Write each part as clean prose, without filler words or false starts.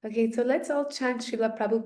Okay, so let's all chant Srila Prabhupada's Pranam mantra together to ask for his blessings. Nama Om Vishnupadaya Krishna Pristaya Bhutale Srimate Bhaktivedanta Swami Niti Namine. I offer my respectful obeisances unto His Divine Grace A.C. Bhaktivedanta Swami Prabhupada, who is very dear to Lord Krishna, having taken shelter at his lotus feet. Namaste Saraswati Deve Gauravani Pracharine Nirvishesha Shunyavadi Paschatya Our respectful obeisances are unto you, O spiritual master, servant of Saraswati Goswami. You're kindly preaching the message of Lord Chaitanya and delivering the Western countries which are filled with impersonalism and voidism. Jai Shri Krishna Chaitanya Prabhu Nityananda Shri Advaita Gadadhara Shivasadi Gaura Bhakta. And now we'll start our japa time. So I'm going to unmute everyone. Remember, if you're not able to focus, or you have a lot of noise going on in the house, then please stay muted. Otherwise, I'm going to unmute everyone. Hare Krishna, Jai Shri Krishna Prabhu Nityananda Shri Advaita Gadadhara Shivasadi Hare Krishna Krishna Krishna Hare Hare Rama Hare Rama, Rama Hare Rama, Krishna Hare Krishna Hare. Krishna Hare Hare Rama Hare Rama Rama Hare Krishna, Hare Hare Ram Krishna Ram Hare Ram Hare Ram Krishna, Hare Krishna Hare Krishna Hare Hare Hare Hare Rama Ram, Rama Hare Rama Ram, Hare Ram Hare Ram, Hare Ram Hare Ram Krishna Hare Hare Krishna Ram Krishna Ram Krishna Ram Hare Hare Hare Hare. Rama Hare Rama Ram, Hare Hare Hare Ram, Ram Ram Ram Ram, Hare Hare Hare. Krishna Hare Krishna Ram, Krishna Hare Hare Hare Rama Krishna Rama Rama Hare Rama Rama Ram, Hare Hare Hare. Ram, Hare Ram Krishna Ram, Hare Hare Krishna Krishna, Krishna Hare Krishna Krishna, Hare Hare Hare Ram, Rama Ram Rama Ram, Rama Ram Ram, Krishna Ram Hare Hare Krishna Hare, Krishna Rama Hare Krishna Rama Krishna, Hare Rama Hare Hare. Rama Krishna Hare Hare Krishna Hare Krishna Krishna Hare Hare Hare. Krishna Krishna Ram Ram Ram Ram Hare Hare Krishna, Hare. Rama Hare Hare Krishna Hare, Krishna Krishna Krishna Krishna, Hare Hare Ram Hare Ram Ram, Hare Hare Hare. Ram, Ram Krishna Hare Ram, Krishna Hare Krishna Krishna, Hare. Hare Krishna, Ram Hare Ram Ram Ram Hare Hare. Hare Krishna Hare Krishna, Krishna Krishna Krishna Krishna, Hare Ram Hare. Ram, Hare Hare Ram Hare, Ram Ram Hare Hare. Krishna Krishna Hare Krishna, Krishna Krishna Krishna Krishna Hare Hare Hare, Hare. Ram Ram Ram, Hare Ram Ram Ram Ram, Ram Hare Hare. Hare Krishna Krishna Krishna, Krishna Krishna Hare Hare Hare. Krishna, Ram Hare Hare Ram Ram Krishna, Ram Hare Hare Hare. Krishna, Krishna Krishna Krishna, Krishna Krishna Hare Hare. Ram Ram Ram Ram Ram, Ram Hare Ram Hare, Ram Hare Hare Krishna, Hare. Hare Krishna, Krishna Krishna, Hare Hare, Ram, Hare Ram, Ram Ram, Hare Krishna, Hare Krishna, Krishna Krishna, Hare Hare, Ram, Hare Ram, Ram Ram, Hare Krishna, Hare Krishna, Krishna Krishna, Hare Krishna, Krishna chanting 8 Ram Ram, Hare Krishna Krishna, Hare Hare Krishna Krishna, Krishna Hare Krishna Ram Hare Hare Hare Hare. Hare Rama Ram, Krishna Hare Rama Krishna Hare Ram, Krishna Ram Hare Hare Ram, Hare. Hare Krishna, Hare Krishna Krishna, Krishna Hare Krishna Hare Hare Hare Hare Ram, Krishna Hare Krishna Ram, Krishna Ram Ram, Hare Hare Hare Hare. Krishna, Hare Ram Krishna, Ram Krishna Ram Hare Krishna, Hare. Rama Hare Rama Hare Rama Ram, Rama Hare Hare Ram, Hare Ram Krishna Ram, Hare Krishna Krishna Krishna Krishna Krishna Krishna Hare Hare Hare Rama Hare Rama Krishna Hare Hare Krishna Ram, Hare Ram Ram, Hare Hare Hare Hare. Ram, Hare Ram Hare. Ram, Hare Krishna Hare Hare Krishna, Krishna Hare Krishna Krishna, Krishna Krishna Hare Krishna, Hare. Hare Hare Ram, Krishna Hare Hare Krishna Ram, Hare Hare Ram Krishna, Ram Krishna Hare Krishna, Hare. Hare Hare, Hare Krishna Krishna Krishna, Hare Krishna Krishna Hare Hare Krishna, Ram Hare Ram Krishna, Ram Krishna Hare Hare. Hare Krishna, Krishna Krishna, Hare Krishna, Hare Hare. Hare Krishna Krishna Krishna Hare Hare Hare Krishna, Hare Krishna, Krishna Krishna Krishna Krishna, Krishna Hare Krishna Hare, Krishna Hare Hare Rama Hare Rama Krishna Hare Krishna Krishna Krishna, Krishna Krishna Krishna Krishna, Hare Rama Hare. Rama Rama Rama Hare Rama Krishna Rama Krishna Krishna, Krishna Hare Krishna Krishna, Krishna Krishna Krishna, Krishna Hare Hare Hare, Hare. Ram, Hare Ram, Ram Ram, Hare Krishna, Krishna, Hare Krishna, Krishna Krishna, Hare Hare, Ram, Hare Ram, Ram Krishna Ram, Hare Krishna Rama Krishna Rama Krishna Hare Hare Hare. Hare Krishna Krishna Hare Krishna Ram Ram Krishna Ram Hare Hare Krishna Krishna Hare. Krishna Hare Hare Krishna Hare Hare Krishna Rama Hare Rama Hare. Hare Krishna Hare Hare Hare. Krishna Krishna Krishna Hare Krishna Hare Krishna Krishna Krishna Hare Hare Hare Hare. Hare Hare, Ram, Ram Krishna Ram, Hare Hare Krishna Hare, Krishna Krishna Hare Hare Krishna Krishna Krishna, Krishna Hare Ram, Hare Ram, Ram Ram, Hare Krishna Krishna, Krishna Hare Hare Hare Hare, Ram, Hare Ram, Ram Ram, Hare Krishna Krishna Krishna, Hare Hare Krishna, Hare Krishna Krishna Krishna, Krishna Hare Krishna Hare, Hare Ram, Hare Krishna Ram, Ram Ram Ram Ram, Ram Ram Krishna Krishna Krishna, Krishna Hare Hare Krishna Hare Hare Krishna. Ram, Hare Ram, Krishna Ram Ram, Krishna Hare Hare Krishna, Krishna Krishna Krishna Hare Hare Hare Hare. Hare Hare Hare Hare Krishna Ram, Krishna Hare Ram, Hare Ram Hare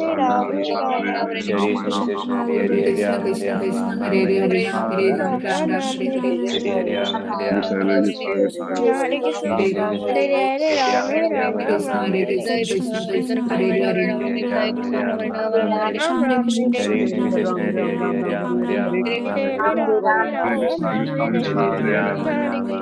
Krishna Krishna, Rama Krishna Rama Krishna Rama Hare Hare Hare. Hare Krishna Krishna Krishna Hare Hare Hare Hare Hare Ram, Ram Krishna Ram, Krishna Hare Hare Krishna Krishna, Hare Krishna Hare. Krishna Krishna Krishna Krishna Krishna Hare Krishna, Hare Hare Hare, Ram, Hare Ram, Hare Ram Krishna Ram, Hare Hare Krishna Krishna, Krishna Krishna Krishna Krishna, Hare Hare Hare Hare, Hare Hare Ram Ram, Hare Krishna, Ram Ram Ram Ram Ram Hare Ram Hare, Ram, Hare Ram, Ram Ram, Hare Ram Krishna, Ram Krishna Ram Hare Ram Krishna,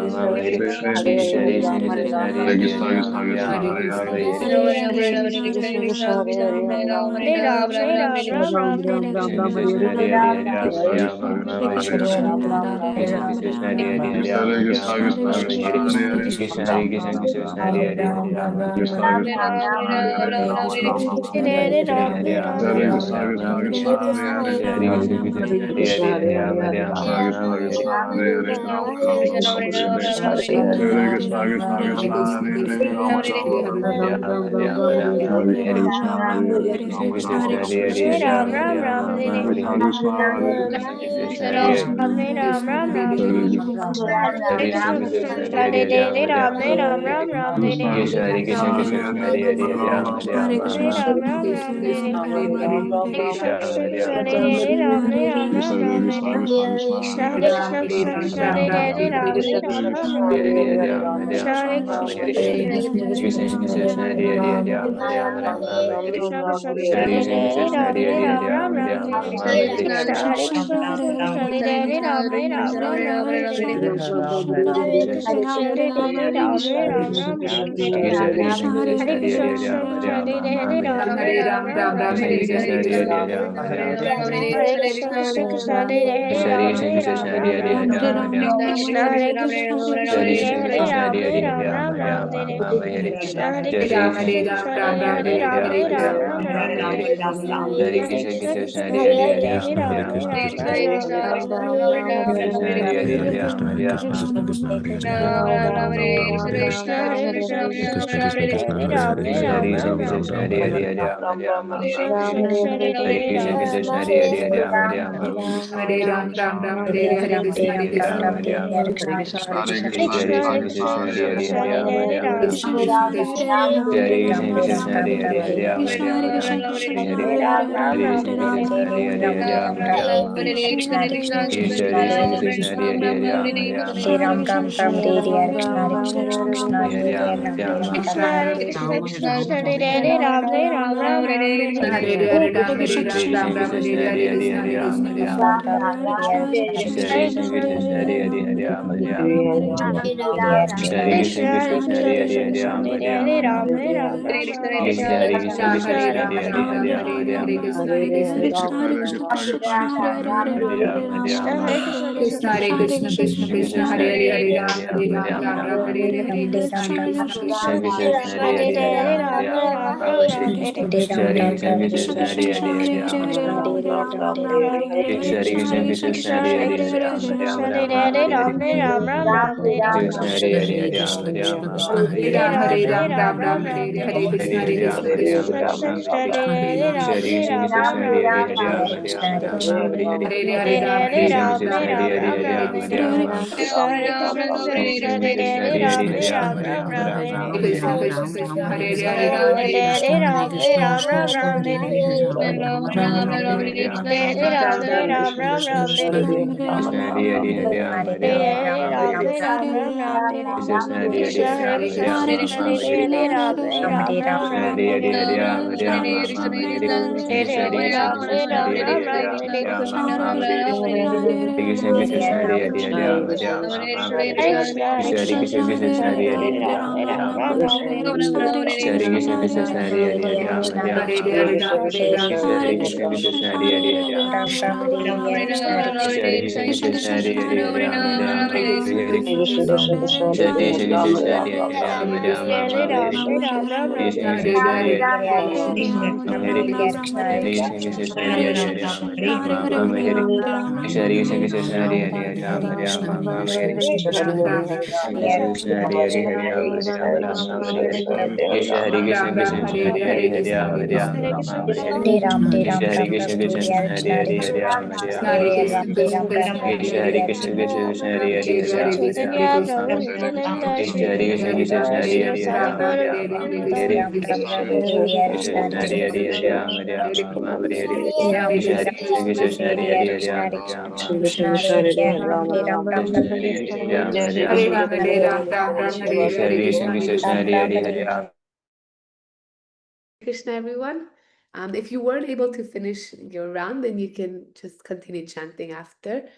Krishna, everyone. If you weren't able to finish your round, then you can just continue chanting after.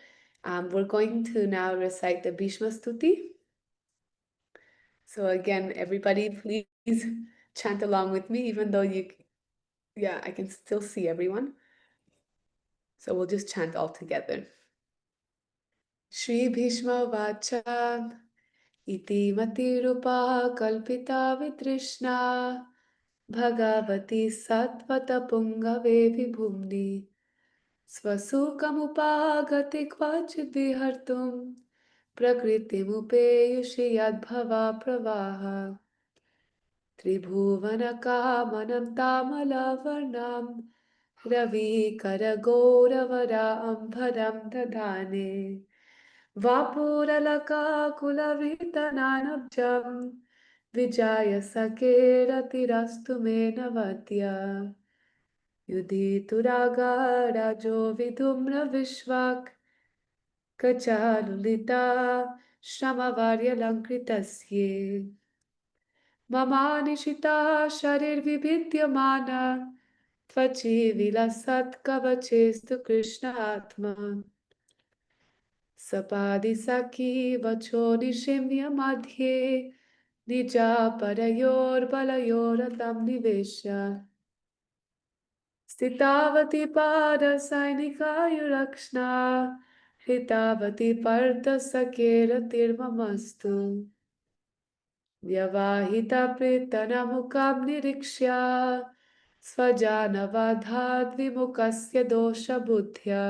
We're going to now recite the Bhishma Stuti. So again, everybody, please chant along with me, even though yeah, I can still see everyone. So we'll just chant all together. Shri Bhishma Vacha Iti Matirupa Kalpita Vitrishna Bhagavati Satvata Pungave Vibhumni Svasukhamupagati Kvachidihartum Prakritimupeyushi Yadbhava Pravaha Tribhuvanakamanam Tamalavarnam Ravi Karagauravara Ambharam Dadane Vapuralaka Kulavitananabjam Vijaya Sakerati me Navatya Yudhituraga Rajo Vidumna Vishvak Kachalulita Shamavarya Lankritasye Mama Nishita Sharir Vibhidyamana Tvachi Vilasat Kavachestu Krishna Atma Sapadi Saki Vacho Nishimya Madhye Nija Parayor Balayoratam Nivesha Stitavati Pada Sainika Yurakshna Hitavati Partha Sakera Tirmamastu Vyavahita Pritanamukam Nirikshya Svajanavadhat Vimukasya Dosha Buddhya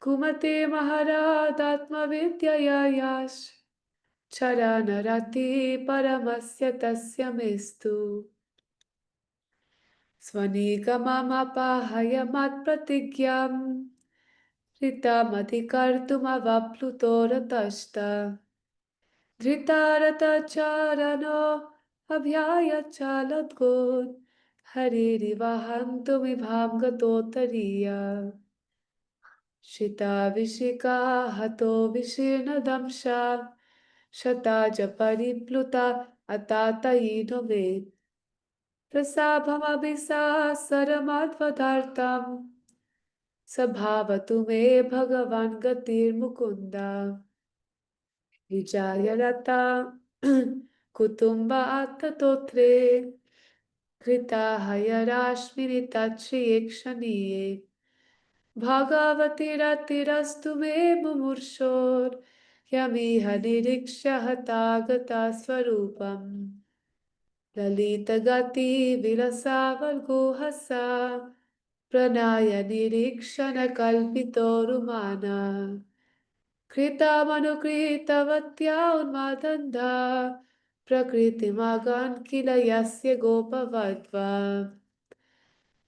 Kumate Maharadatma Vidyaya Yash Charanarati Paramasya Tasya Mestu Swanigamamapahaya Pratigyam Ritamatikartumavaplutoratashta Dhritarata Abhyaya Chaladgod Haririvahantumibham Gatotariya Shita Vishika Hato Vishirna Damsha Shataja Paripluta Atata Idove Prasabhamabhisa Saramadvadartam Sabhavatu me Bhagavan Gatir Mukunda Vijayalata Kutumba Attatotre Krita Hayarashmini Tachi Ekshaniye Bhagavati Ratirastu me Mumurshor Yami Haniriksha Hatagata Swarupam Lalita Gati Vilasa Valguhasa Pranaya Nirikshana Kalpito Rumana Krita Manukrita Vatya Unmadanda Prakriti Magan Kila Yasya Gopavadva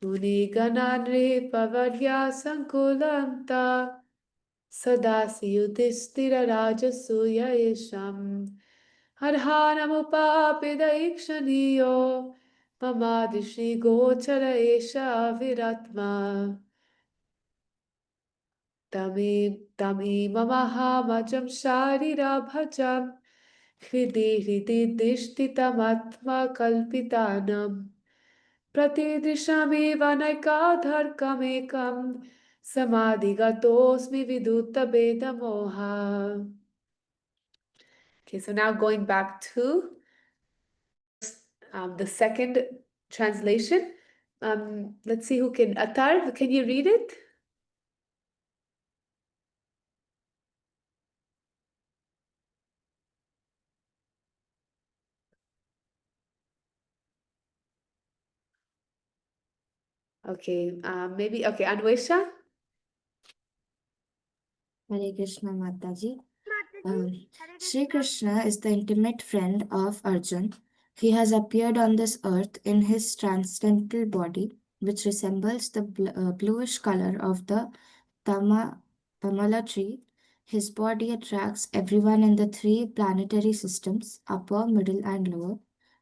Muni Gananri Pavadya Sankulanta Sadasi Yudhistira Rajasuya Esham Arhanamupapida Ikshaniyo Mamadishi Gochara Esha Viratma Tami Mamahamajam Sharira Bhajam Hridi Dishtitamatma Kalpitanam Pratidrishami Vanaikadharkamekam Samadhigatosmi Viduta Beda Moha. Okay, so now going back to the second translation. Let's see who can. Atar, can you read it? Okay, maybe, okay, Anwesha? Hare Krishna Mataji. Sri Krishna is the intimate friend of Arjun. He has appeared on this earth in his transcendental body, which resembles the bluish color of the Tamala tree. His body attracts everyone in the three planetary systems, upper, middle, and lower.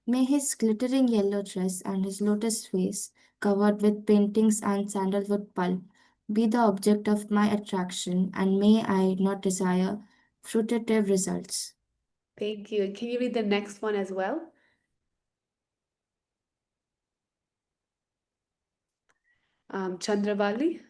May his glittering yellow dress and his lotus face, covered with paintings and sandalwood pulp, be the object of my attraction, and may I not desire fruitive results. Thank you. Can you read the next one as well? Chandravali?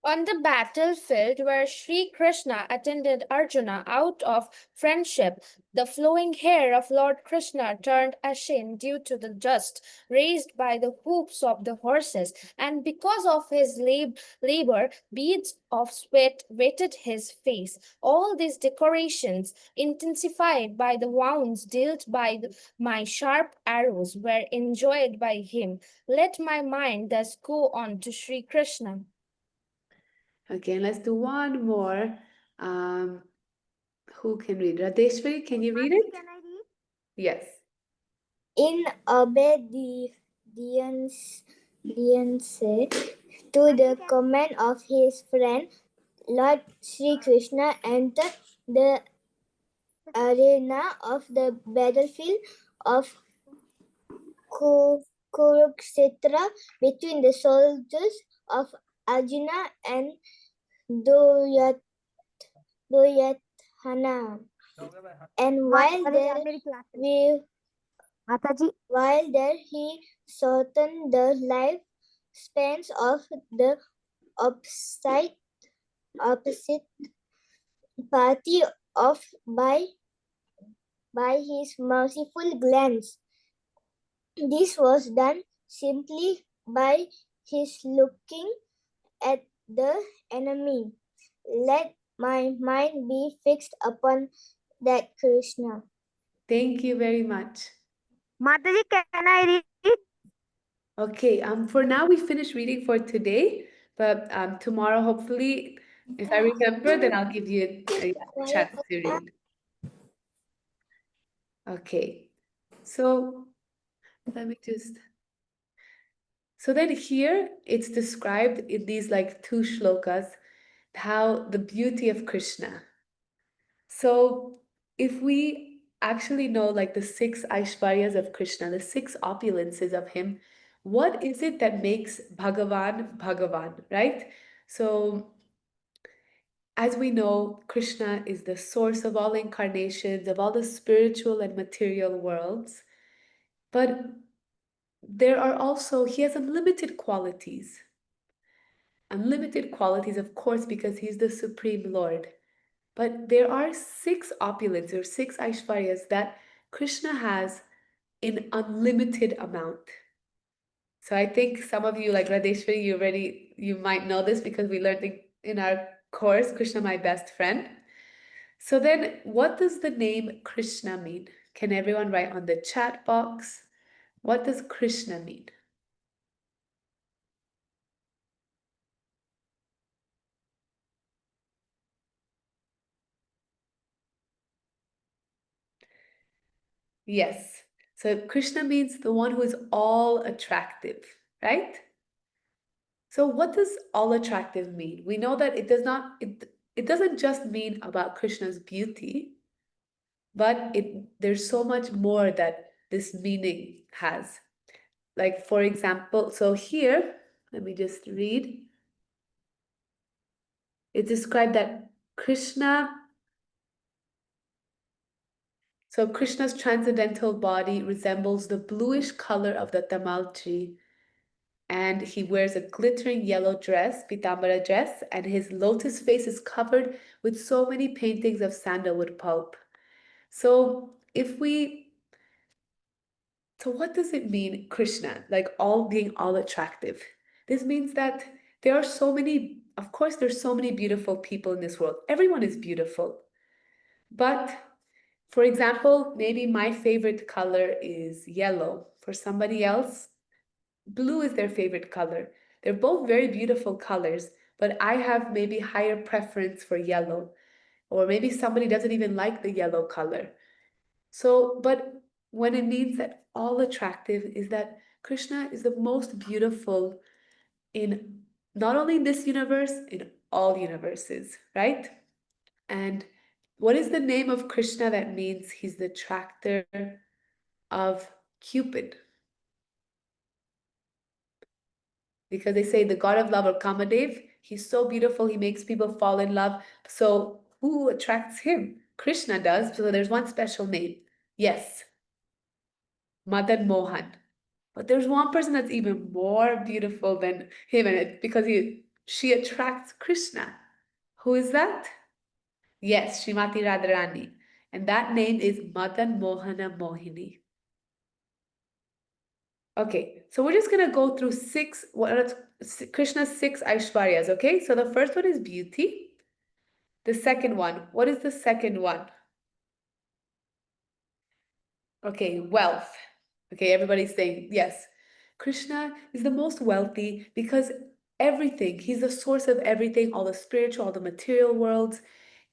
On the battlefield where Sri Krishna attended Arjuna out of friendship, the flowing hair of Lord Krishna turned ashen due to the dust raised by the hoofs of the horses, and because of his labor, beads of sweat wetted his face. All these decorations, intensified by the wounds dealt by my sharp arrows, were enjoyed by him. Let my mind thus go on to Sri Krishna. Okay, let's do one more. Who can read? Radheshwari, can you read it? Can I read? Yes. In obedience to the command of his friend, Lord Sri Krishna entered the arena of the battlefield of Kurukshetra between the soldiers of Arjuna and Duryodhana. And while there he shortened the lifespans of the opposite party of by his merciful glance. This was done simply by his looking at the enemy. Let my mind be fixed upon that Krishna. Thank you very much. Mataji, can I read? Okay, for now we finish reading for today, but tomorrow hopefully, if I remember, then I'll give you a chance to read. Okay, so let me just. So then here it's described in these like two shlokas how the beauty of Krishna. So if we actually know like the 6 Aishvaryas of Krishna, the 6 opulences of him, what is it that makes Bhagavan Bhagavan, right? So as we know, Krishna is the source of all incarnations, of all the spiritual and material worlds. But there are also, he has unlimited qualities. Unlimited qualities, of course, because he's the Supreme Lord. But there are 6 opulences or 6 Aishvaryas that Krishna has in unlimited amount. So I think some of you, like Radheshwari, you might know this because we learned in our course, Krishna, my best friend. So then what does the name Krishna mean? Can everyone write on the chat box? What does Krishna mean? Yes. So Krishna means the one who is all attractive, right? So what does all attractive mean? We know that it doesn't just mean about Krishna's beauty, but there's so much more that this meaning has. Like for example, so here, let me just read. It's described that Krishna's transcendental body resembles the bluish color of the tamal tree, and he wears a glittering yellow dress, pitambara dress, and his lotus face is covered with so many paintings of sandalwood pulp. So what does it mean, Krishna, like being all attractive? This means that there are so many, of course, there's so many beautiful people in this world. Everyone is beautiful. But for example, maybe my favorite color is yellow. For somebody else, blue is their favorite color. They're both very beautiful colors, but I have maybe higher preference for yellow. Or maybe somebody doesn't even like the yellow color. So, but when it means that all attractive is that Krishna is the most beautiful in not only in this universe, in all universes, right? And what is the name of Krishna that means he's the attractor of Cupid? Because they say the god of love or Kamadev, he's so beautiful, he makes people fall in love. So who attracts him? Krishna does. So there's one special name. Yes, Madan Mohan. But there's one person that's even more beautiful than him, and because she attracts Krishna. Who is that? Yes, Srimati Radharani. And that name is Madan Mohana Mohini. Okay, so we're just going to go through Krishna's 6 Aishwaryas, okay? So the first one is beauty. The second one, what is the second one? Okay, wealth. Okay, everybody's saying yes. Krishna is the most wealthy because everything, he's the source of everything, all the spiritual, all the material worlds,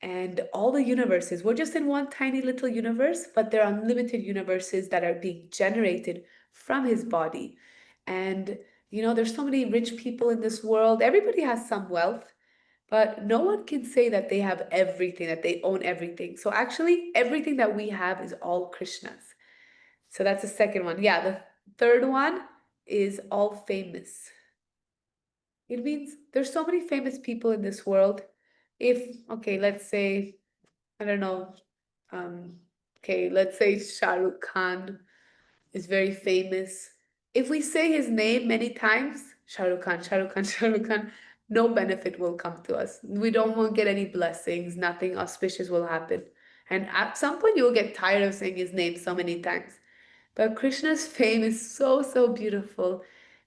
and all the universes. We're just in one tiny little universe, but there are unlimited universes that are being generated from his body. And, you know, there's so many rich people in this world. Everybody has some wealth, but no one can say that they have everything, that they own everything. So actually, everything that we have is all Krishna's. So that's the second one. Yeah, the third one is all famous. It means there's so many famous people in this world. Okay, let's say, I don't know, okay, let's say Shah Rukh Khan is very famous. If we say his name many times, Shah Rukh Khan, Shah Rukh Khan, Shah Rukh Khan, no benefit will come to us. We won't get any blessings, nothing auspicious will happen. And at some point you will get tired of saying his name so many times. But Krishna's fame is so, so beautiful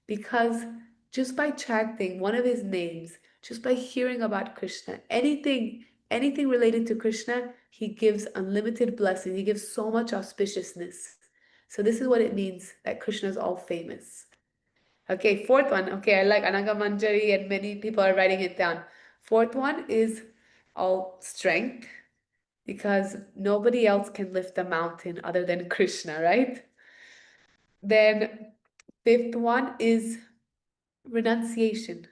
because just by chanting one of his names, just by hearing about Krishna, anything related to Krishna, he gives unlimited blessing. He gives so much auspiciousness. So this is what it means that Krishna is all famous. Okay, fourth one. Okay, I like Anaga Manjari and many people are writing it down. Fourth one is all strength because nobody else can lift the mountain other than Krishna, right? Then fifth one is renunciation.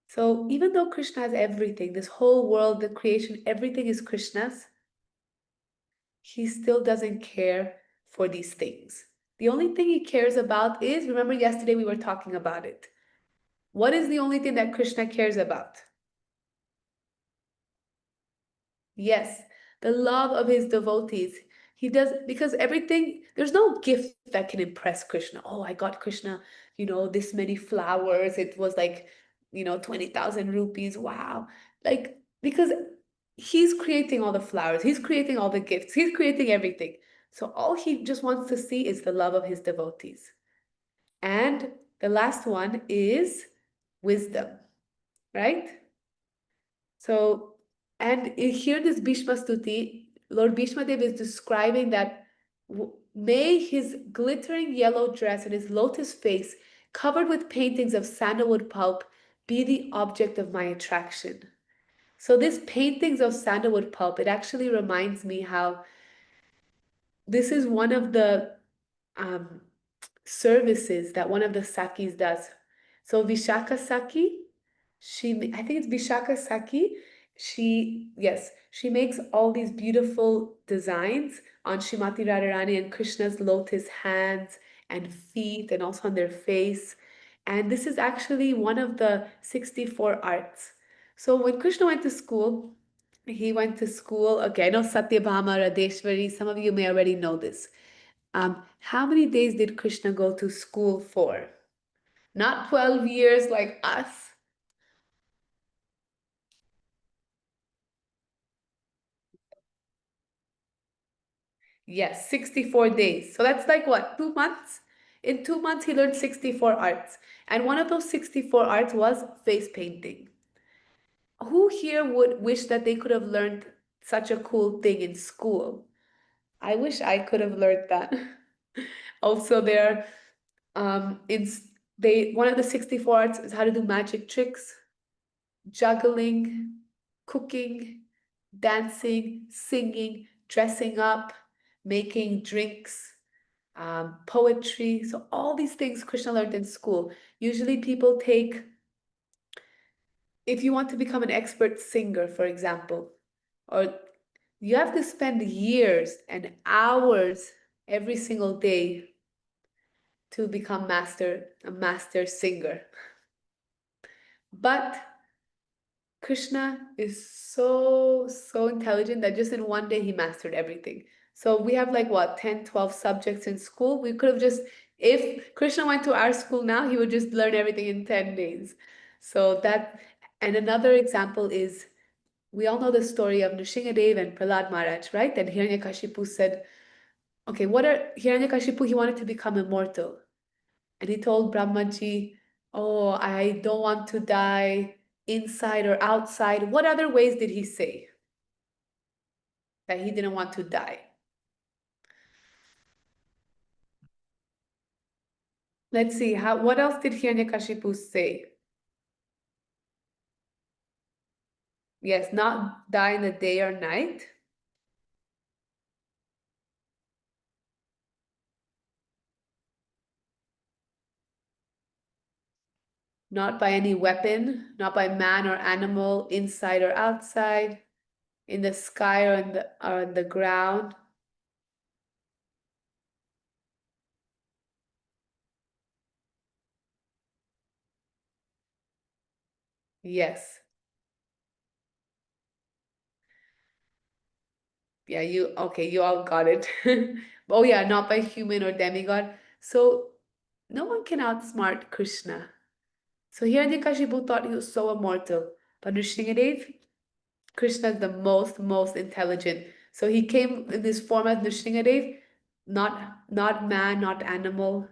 So even though Krishna has everything, this whole world, the creation, everything is Krishna's, he still doesn't care for these things. The only thing he cares about is, remember yesterday we were talking about it. What is the only thing that Krishna cares about? Yes, the love of his devotees. He does, because everything, there's no gift that can impress Krishna. Oh, I got Krishna, this many flowers. It was like, 20,000 rupees. Wow. Like, because he's creating all the flowers, he's creating all the gifts, he's creating everything. So all he just wants to see is the love of his devotees. And the last one is wisdom, right? So, and here this Bhishma Stuti, Lord Bhismadeva is describing that may his glittering yellow dress and his lotus face covered with paintings of sandalwood pulp be the object of my attraction. So this paintings of sandalwood pulp, it actually reminds me how this is one of the services that one of the Sakis does. So Vishaka Saki, I think it's Vishaka Saki. She makes all these beautiful designs on Srimati Radharani and Krishna's lotus hands and feet and also on their face. And this is actually one of the 64 arts. So when Krishna went to school, okay, I know Satyabhama, Radeshwari, some of you may already know this. How many days did Krishna go to school for? Not 12 years like us. Yes, 64 days. So that's like what, 2 months? In 2 months, he learned 64 arts. And one of those 64 arts was face painting. Who here would wish that they could have learned such a cool thing in school? I wish I could have learned that. Also, one of the 64 arts is how to do magic tricks, juggling, cooking, dancing, singing, dressing up, making drinks, poetry. So all these things Krishna learned in school. Usually people if you want to become an expert singer, for example, or you have to spend years and hours every single day to become a master singer. But Krishna is so, so intelligent that just in one day he mastered everything. So we have like what, 10, 12 subjects in school. We could have if Krishna went to our school now, he would just learn everything in 10 days. So that, and another example is, we all know the story of Nrsimhadeva and Prahlad Maharaj, right? And Hiranyakashipu said, okay, Hiranyakashipu, he wanted to become immortal. And he told Brahmaji, oh, I don't want to die inside or outside. What other ways did he say that he didn't want to die? Let's see, what else did Hiranyakashipu say? Yes, not die in the day or night. Not by any weapon, not by man or animal, inside or outside, in the sky or on the ground. Yes. Yeah, you all got it. Oh yeah, not by human or demigod. So no one can outsmart Krishna. So Hiranyakashipu thought he was so immortal, but Nrsimhadeva, Krishna is the most intelligent. So he came in this form as Nrsimhadeva, not man, not animal,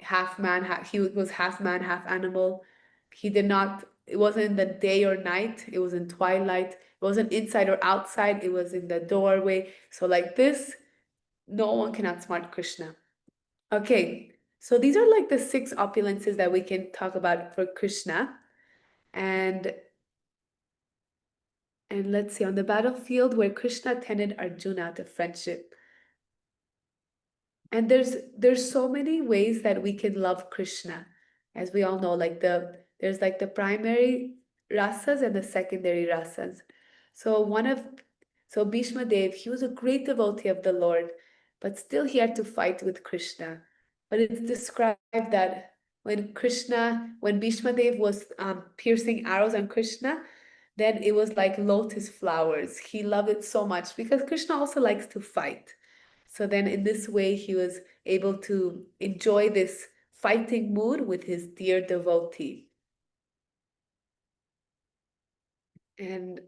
half man, he was half man, half animal. He did not, it wasn't in the day or night, it was in twilight. It wasn't inside or outside, it was in the doorway. So like this, no one can outsmart Krishna. Okay, so these are like the 6 opulences that we can talk about for Krishna. And let's see, on the battlefield where Krishna attended Arjuna out of friendship. And there's so many ways that we can love Krishna. As we all know, like there's like the primary rasas and the secondary rasas. So Bhishma Dev, he was a great devotee of the Lord, but still he had to fight with Krishna. But it's described that when Bhishma Dev was piercing arrows on Krishna, then it was like lotus flowers. He loved it so much because Krishna also likes to fight. So then in this way, he was able to enjoy this fighting mood with his dear devotee. And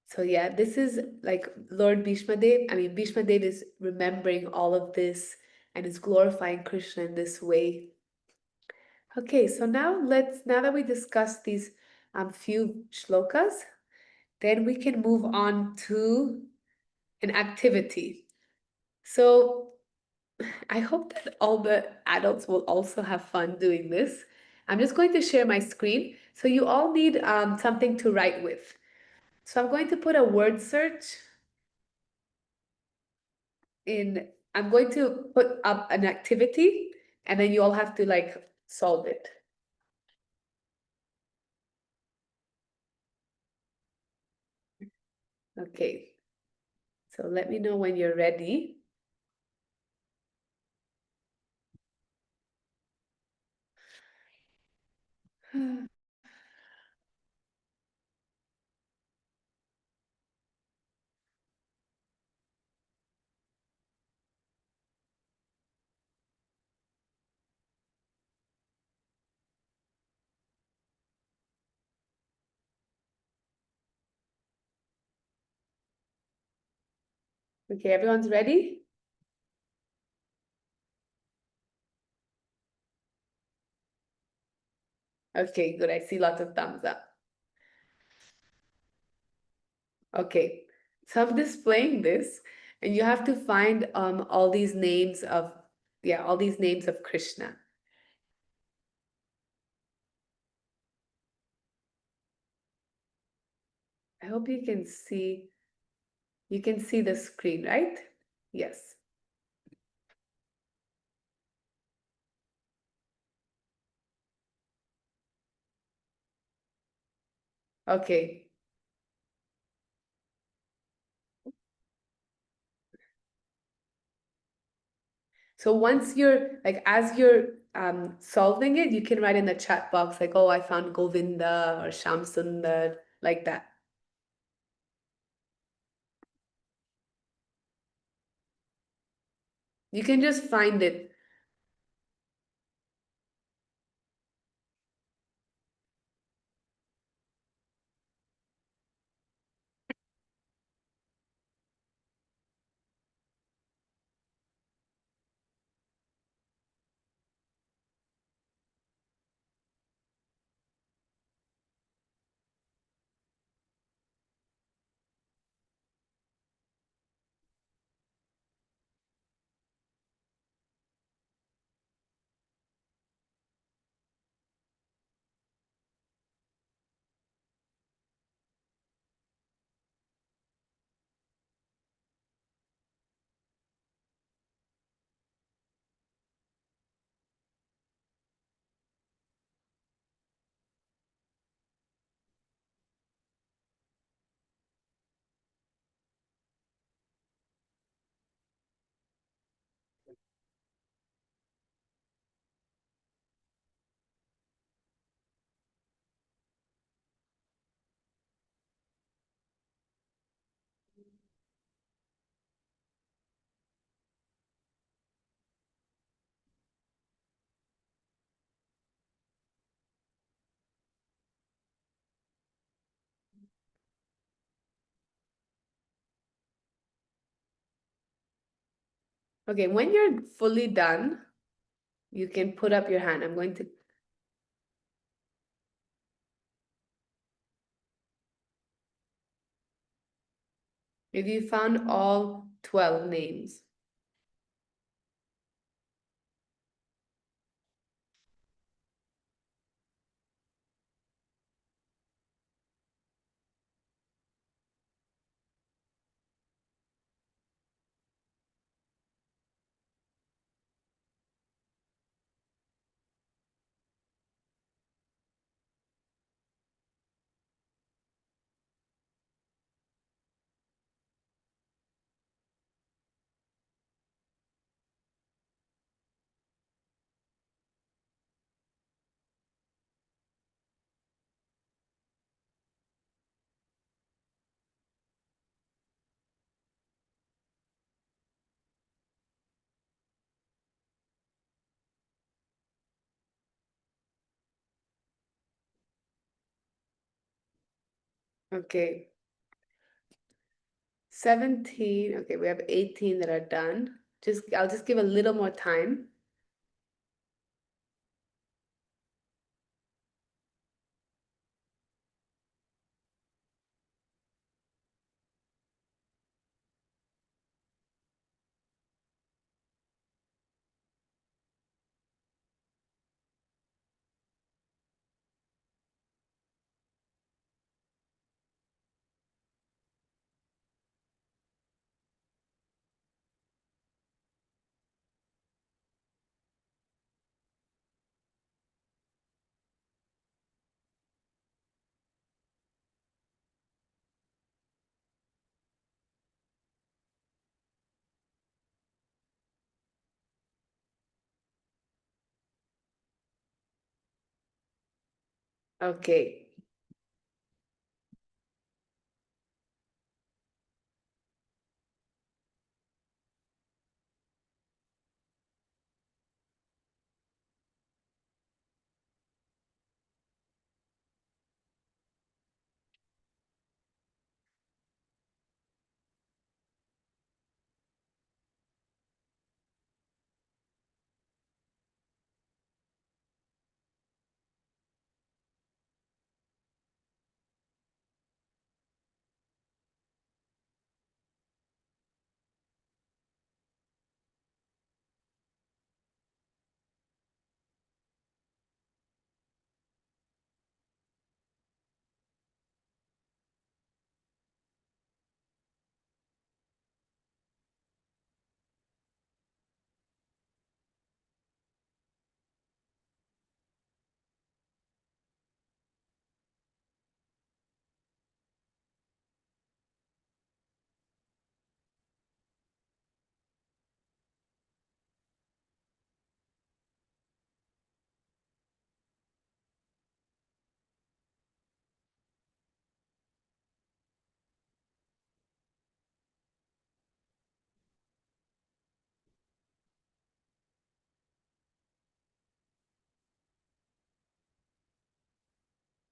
so yeah, this is like Lord Bhishma Dev. I mean, Bhishma Dev is remembering all of this and is glorifying Krishna in this way. Okay, so now that we discussed these few shlokas, then we can move on to an activity. So I hope that all the adults will also have fun doing this. I'm just going to share my screen. So you all need something to write with. So I'm going to put a word search I'm going to put up an activity and then you all have to like solve it. Okay. So let me know when you're ready. Okay, everyone's ready? Okay, good. I see lots of thumbs up. Okay, so I'm displaying this, and you have to find all these names of Krishna. I hope you can see the screen, right? Yes. Okay. So once as you're solving it, you can write in the chat box like, oh, I found Govinda or Sham Sundar, like that. You can just find it. Okay, when you're fully done, you can put up your hand. I'm going to. If you found all 12 names. Okay. 17. Okay, we have 18 that are done. I'll just give a little more time. Okay.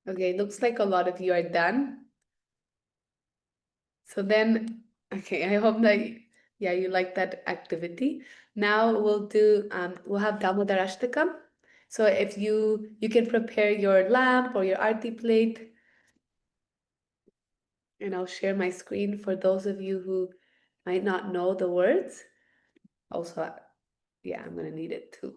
Okay, looks like a lot of you are done. So then, okay, I hope that yeah, you like that activity. Now we'll have Damodarashtakam. So if you can prepare your lamp or your arti plate, and I'll share my screen for those of you who might not know the words. Also, yeah, I'm gonna need it too.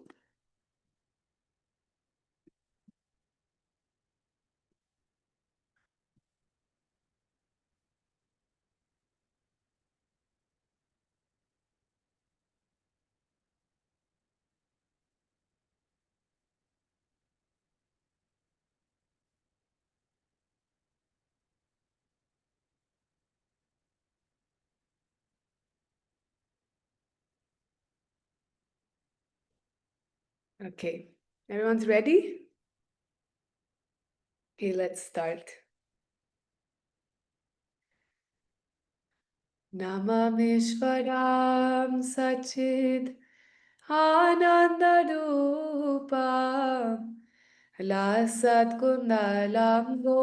Okay, everyone's ready? Okay, let's start. Namamishvaram Sachid Anandarupam Lasat Kundalamgo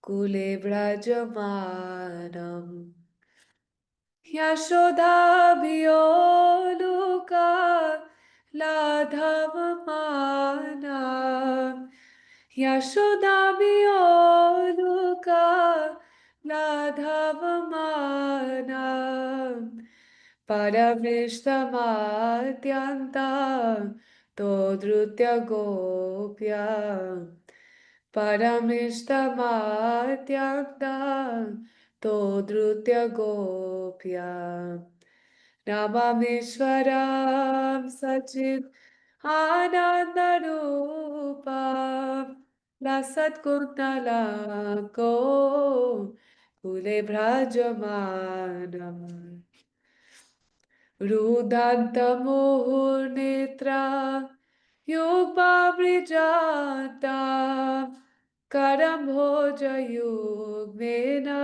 Kule Brajamanam Yashodhabhyoluka ladhavamana. Yashodhabhyoluka ladhavamana. Paramishtamadhyanta todrutya gopya. Paramishtamadhyanta todrutya gopya. Namamishwaram Sachit Anandarupam Lasat Kuntalam Ko Kule Brajamanam Rudhantamuhurnetra Yupamrijata Karambhoja Yugmena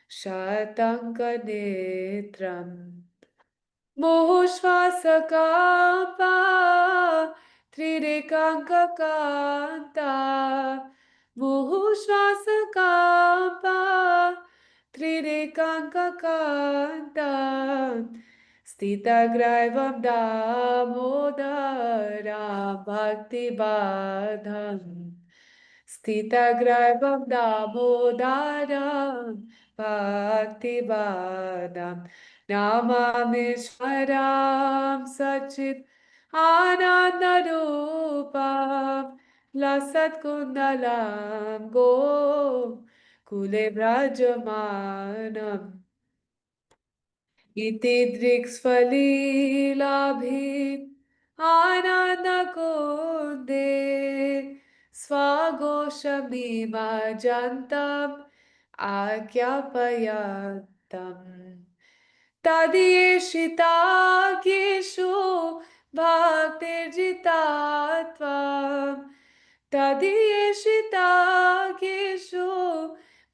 Shatankanetram Muhushvasakapa Trirekangakanta Muhushvasakapa Trirekangakanta Stitagraivam Damodaram Bhakti Badham Stitagraivam Damodaram Bhakti Badam Namamishwaram Sachit Anandarupam Lasat Kundalam Go Kule Brajamanam Iti Driksvalilabhi Anandakunde Swagoshami Jantam Akyapayantam Tadiyeshitakyeshu Bhaktirjitatvam Tadiyeshitakyeshu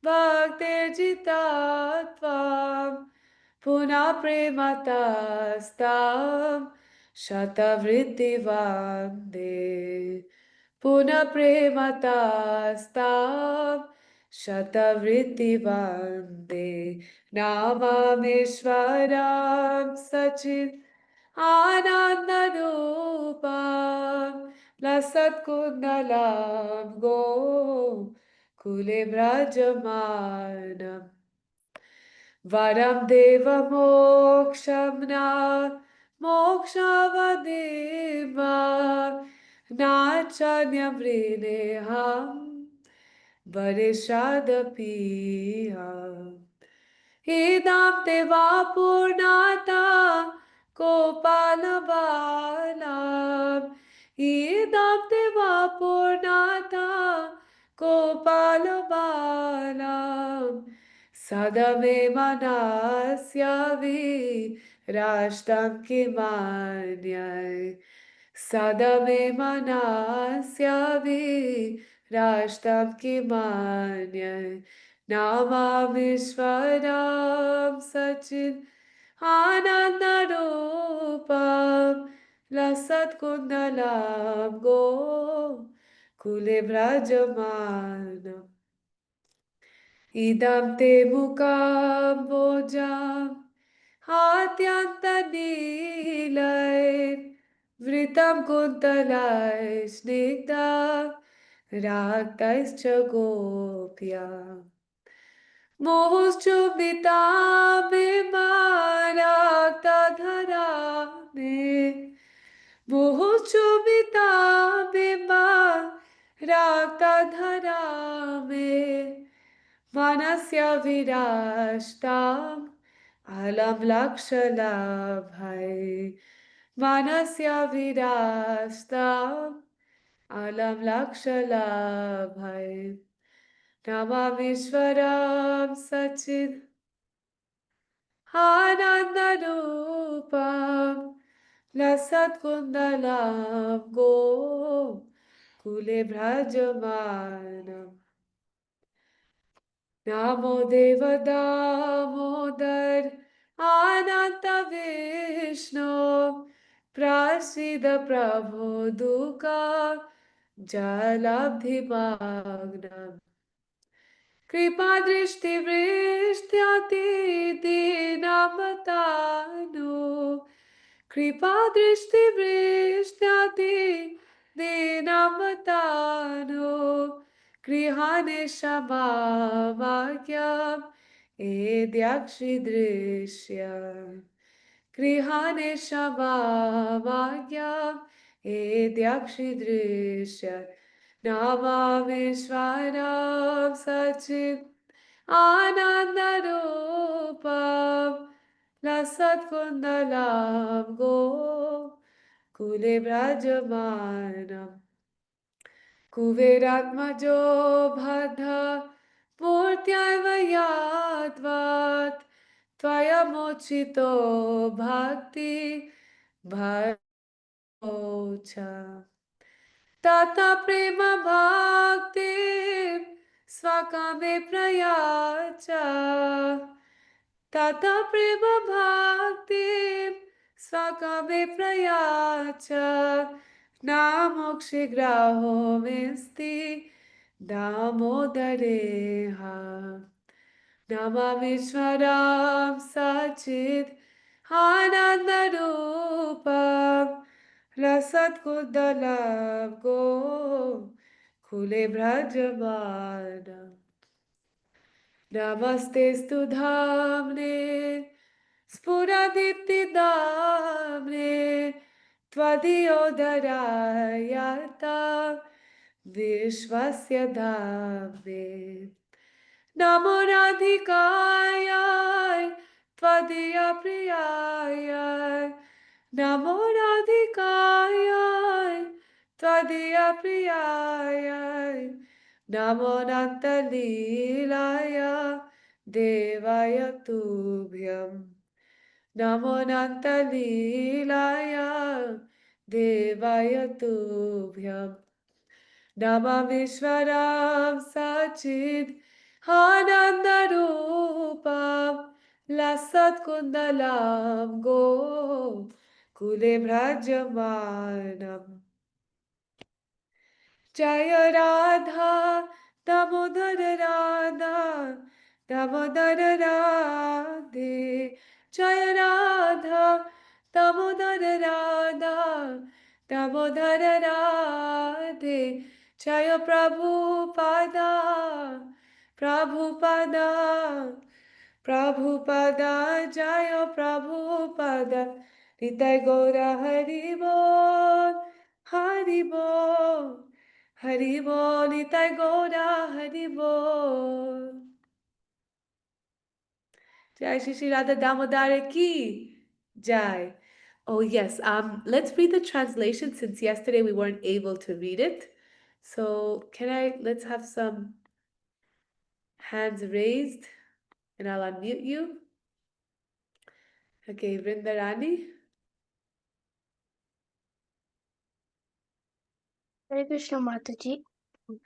Bhaktirjitatvam Puna prematastam Shatavritti Vande Puna prematastam Shatavritti Vande Namamishwaram Sachit Anandarupam Lasat Kundalam Go Kule Brajamanam Varam Deva Mokshamna Mokshavadeva Nachanyam Vrineham Varishadapiha Idam Deva Purnata Kopalabalam Idam Deva Purnata Kopalabalam Sadame Manasyavi Rashtam Kimanyai Sadame Manasyavi Rashtam Kimanyai Namamishwaram Sachit Anandarupam Lasat Kundalam Go Kule Brajamanam Idam te mukam bojam Hatyantanilai Vritam kuntalai snigdha Raktaischa gopya Mohuschubita Bimarakta dharane Mohuschubita Bimarakta dharame Manasya virashtam alam lakshalabhai Manasya virashtam alam lakshalabhai Namamishwaram Sachid Anandarupam Lasat Kundalam Go Kule Brajamanam Namo Deva Damodar Ananta Vishnu Prasida Prabhu Duka Jalabdhi Magnam कृपादृष्टिवृष्ट्याति दीनामतानो कृपादृष्टिवृष्ट्याति दीनामतानो गृहाणि शमावाक्यम् एद्याक्षिदृश्य गृहाणि शमावाक्यम् एद्याक्षिदृश्य नामाविश्वानां सचित् आनन्दरूपं लसत्कुन्दलां गो कुले व्रजमानम् कुबेरात्मजो बद्ध मूर्त्याव यात्वात् त्वयमुचितो भक्ति भयोच तथा प्रेम भक्ति स्वकामे प्रयाच तथा प्रेम भक्ति स्वकामे प्रयाच नामोक्षिग्राहो मेस्ति दामोदरेहा नमामीश्वरं सचित् आनन्दरूपं रसत्कुन्दलं गो कुले व्रजमानम् नमस्तेऽस्तु धाम्ने स्फुरदीप्तिदाम्ने त्वदीयोदरायता विश्वस्य धाम्ने नमो राधिकाय त्वदीयप्रियाय नमो राधिकाय त्वदीयप्रियाय नमो नन्तलीलाय देवाय तुभ्यं नमो नन्तलीलाय देवाय तुभ्यम् नमामीश्वरं सचित् आनन्दरूपं लसत्कुन्दलं गो कुले व्रजमानम् जय राधा दामोदर राधा दामोदर राधे जय राधा दामोदर राधा दामोदर राधे जय प्रभुपादा प्रभुपादा प्रभुपादा जय प्रभुपादा निताय गौर हरि बोल हरि बोल हरि बोल निताय गौर हरि बोल Jai Shri Shri Radha Damodara ki Jai. Oh yes, let's read the translation since yesterday we weren't able to read it. So let's have some hands raised and I'll unmute you. Okay, Vrindarani. Hare Krishna Mataji.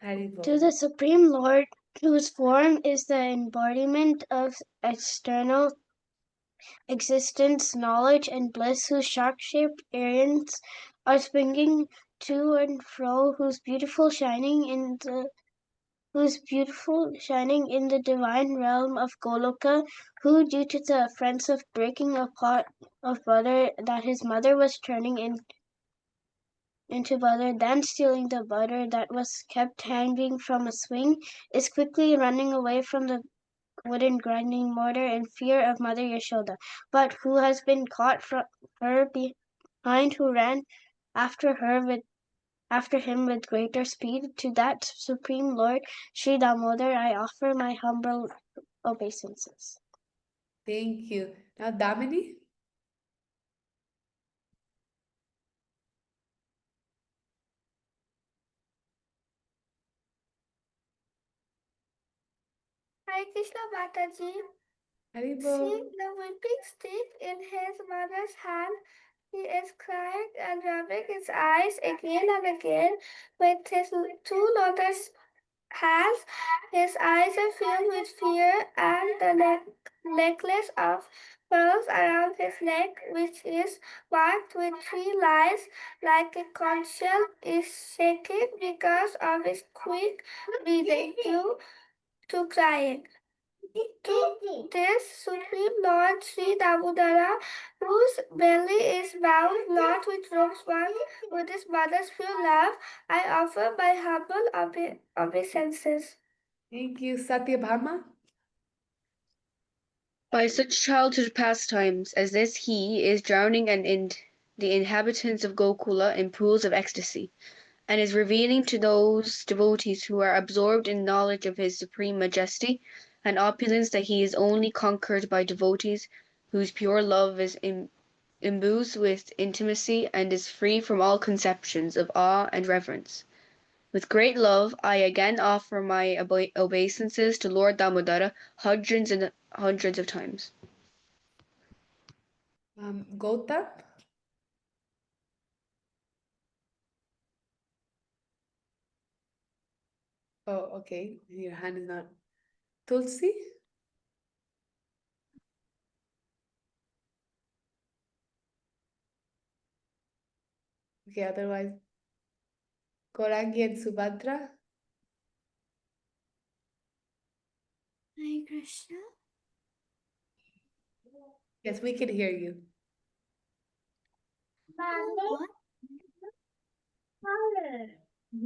Haribol. To the Supreme Lord, whose form is the embodiment of external existence, knowledge, and bliss, whose shark-shaped earrings are swinging to and fro, whose beautiful shining in the divine realm of Goloka, who, due to the offense of breaking a pot of butter that his mother was turning into butter, then stealing the butter that was kept hanging from a swing, is quickly running away from the wooden grinding mortar in fear of Mother Yashoda, but who has been caught from her behind, who ran after him with greater speed. To that Supreme Lord, Sri Damodar, I offer my humble obeisances. Thank you. Now Damini. Hare Krishna Mataji. Haribol. See the whipping stick in his mother's hand. He is crying and rubbing his eyes again and again with his two lotus hands. His eyes are filled with fear, and the necklace of pearls around his neck, which is marked with 3 lines like a conch shell, is shaking because of his quick breathing. to crying. To this Supreme Lord Sri Damodara, whose belly is bound not with ropes but with his mother's pure love, I offer my humble obeisances. Thank you, Satyabhama. By such childhood pastimes as this, he is drowning the inhabitants of Gokula in pools of ecstasy, and is revealing to those devotees who are absorbed in knowledge of his supreme majesty and opulence that he is only conquered by devotees whose pure love is imbued with intimacy and is free from all conceptions of awe and reverence. With great love, I again offer my obeisances to Lord Damodara hundreds and hundreds of times. Gota. Oh, okay. Your hand is not. Tulsi. Okay, otherwise. Korangi and Subhadra. Hare Krishna. Yes, we can hear you.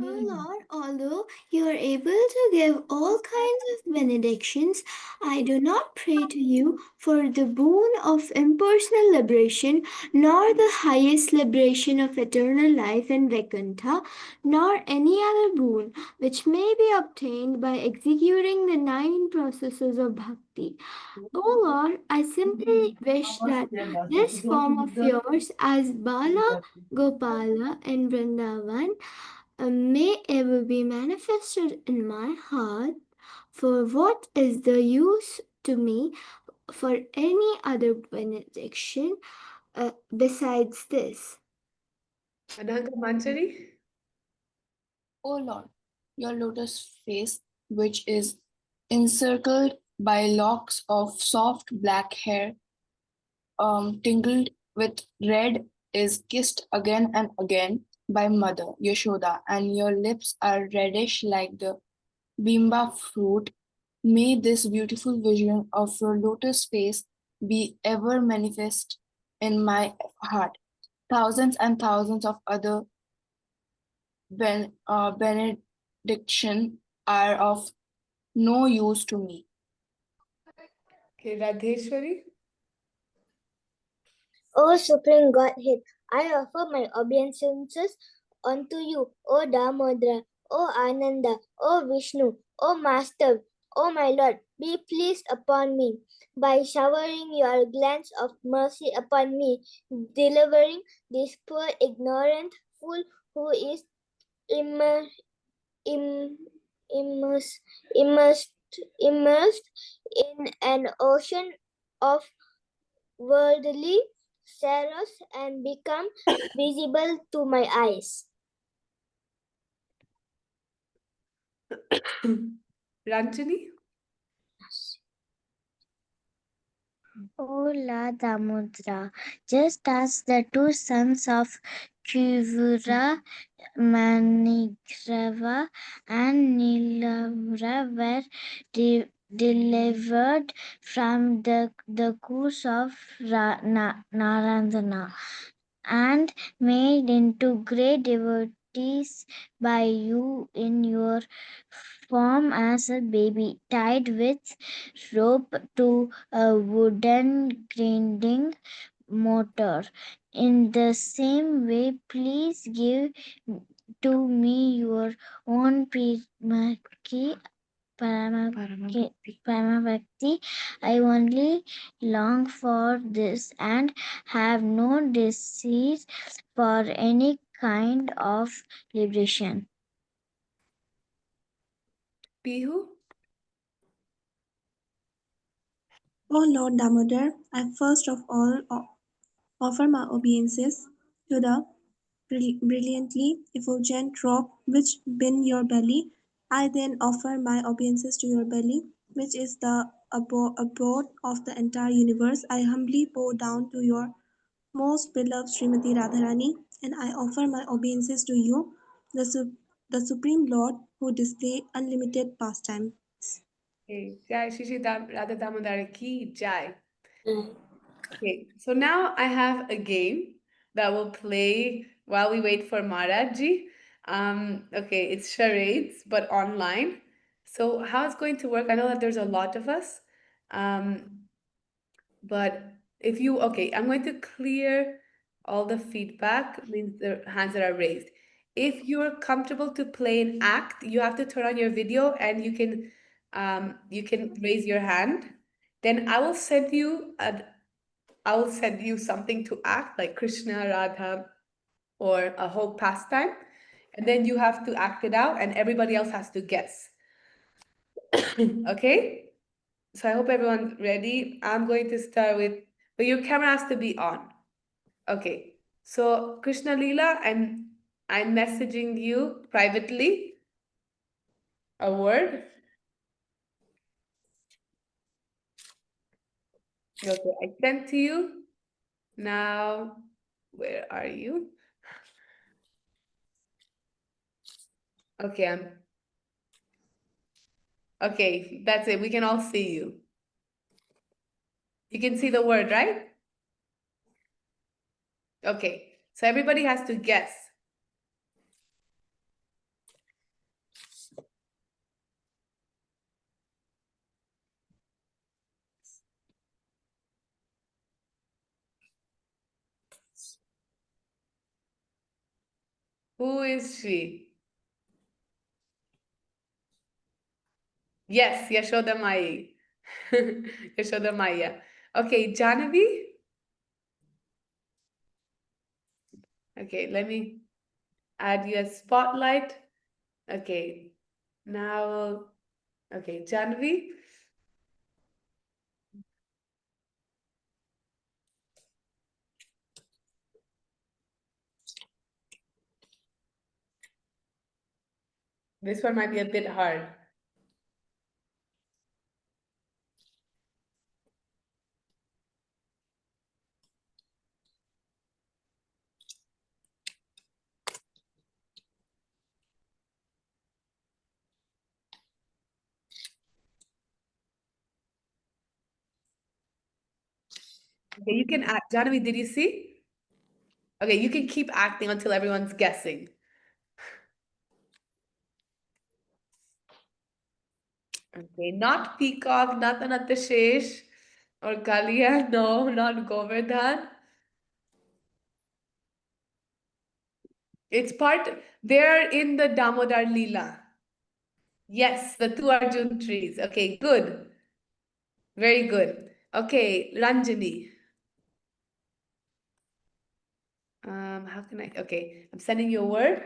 Oh Lord, although you are able to give all kinds of benedictions, I do not pray to you for the boon of impersonal liberation, nor the highest liberation of eternal life and Vaikuntha, nor any other boon which may be obtained by executing the 9 processes of bhakti. Oh Lord, I simply wish that this form of yours as Bala, Gopala, and Vrindavan may ever be manifested in my heart. For what is the use to me for any other benediction besides this? Ananga Manjari. O Lord, your lotus face, which is encircled by locks of soft black hair, tingled with red, is kissed again and again by Mother Yashoda, and your lips are reddish like the bimba fruit. May this beautiful vision of your lotus face be ever manifest in my heart. Thousands and thousands of other benediction are of no use to me. Okay, Radheshwari. O Supreme Godhead, I offer my obeisances unto you, O Damodara, O Ananda, O Vishnu, O Master, O my Lord, be pleased upon me by showering your glance of mercy upon me, delivering this poor ignorant fool who is immer, im, immersed, immersed, immersed in an ocean of worldly sorrows and become visible to my eyes. Ranjani. O La Damodra, just as the 2 sons of Trivura, Manigrava and Nilavra were delivered from the curse of Narandana and made into great devotees by you in your form as a baby, tied with rope to a wooden grinding motor. In the same way, please give to me your own Paramabhakti. I only long for this and have no desire for any kind of liberation. Pihu. O Lord Damodar, I first of all offer my obeisances to the brilliantly effulgent rock which bin your belly. I then offer my obeisances to your belly, which is the abode of the entire universe. I humbly bow down to your most beloved Srimati Radharani, and I offer my obeisances to you, the Supreme Lord, who display unlimited pastimes. Okay, Jai Shri Shri Radha Damodar ki Jai. Okay, so now I have a game that will play while we wait for Maharaji. Okay, it's charades, but online. So how it's going to work, I know that there's a lot of us, but if you, okay, I'm going to clear all the feedback, means the hands that are raised. If you're comfortable to play an act, you have to turn on your video and you can raise your hand. Then I will send you something to act, like Krishna, Radha, or a whole pastime, and then you have to act it out, and everybody else has to guess. Okay? So I hope everyone's ready. I'm going to start with, but your camera has to be on. Okay. So Krishna Leela, I'm messaging you privately a word. Okay, I sent to you. Now, where are you? Okay, okay, that's it. We can all see you. You can see the word, right? Okay, so everybody has to guess. Who is she? Yes, Yashoda Mai. Yashoda Maya. Okay, Janavi. Okay, let me add you a spotlight. Okay, now, okay, Janavi. This one might be a bit hard. Okay, you can act. Janavi, did you see? Okay, you can keep acting until everyone's guessing. Okay, not peacock, not Anatashesh or Kalia. No, not Govardhan. It's part, they're in the Damodar Leela. Yes, the two Arjun trees. Okay, good. Very good. Okay, Ranjani. How can I? Okay, I'm sending you a word.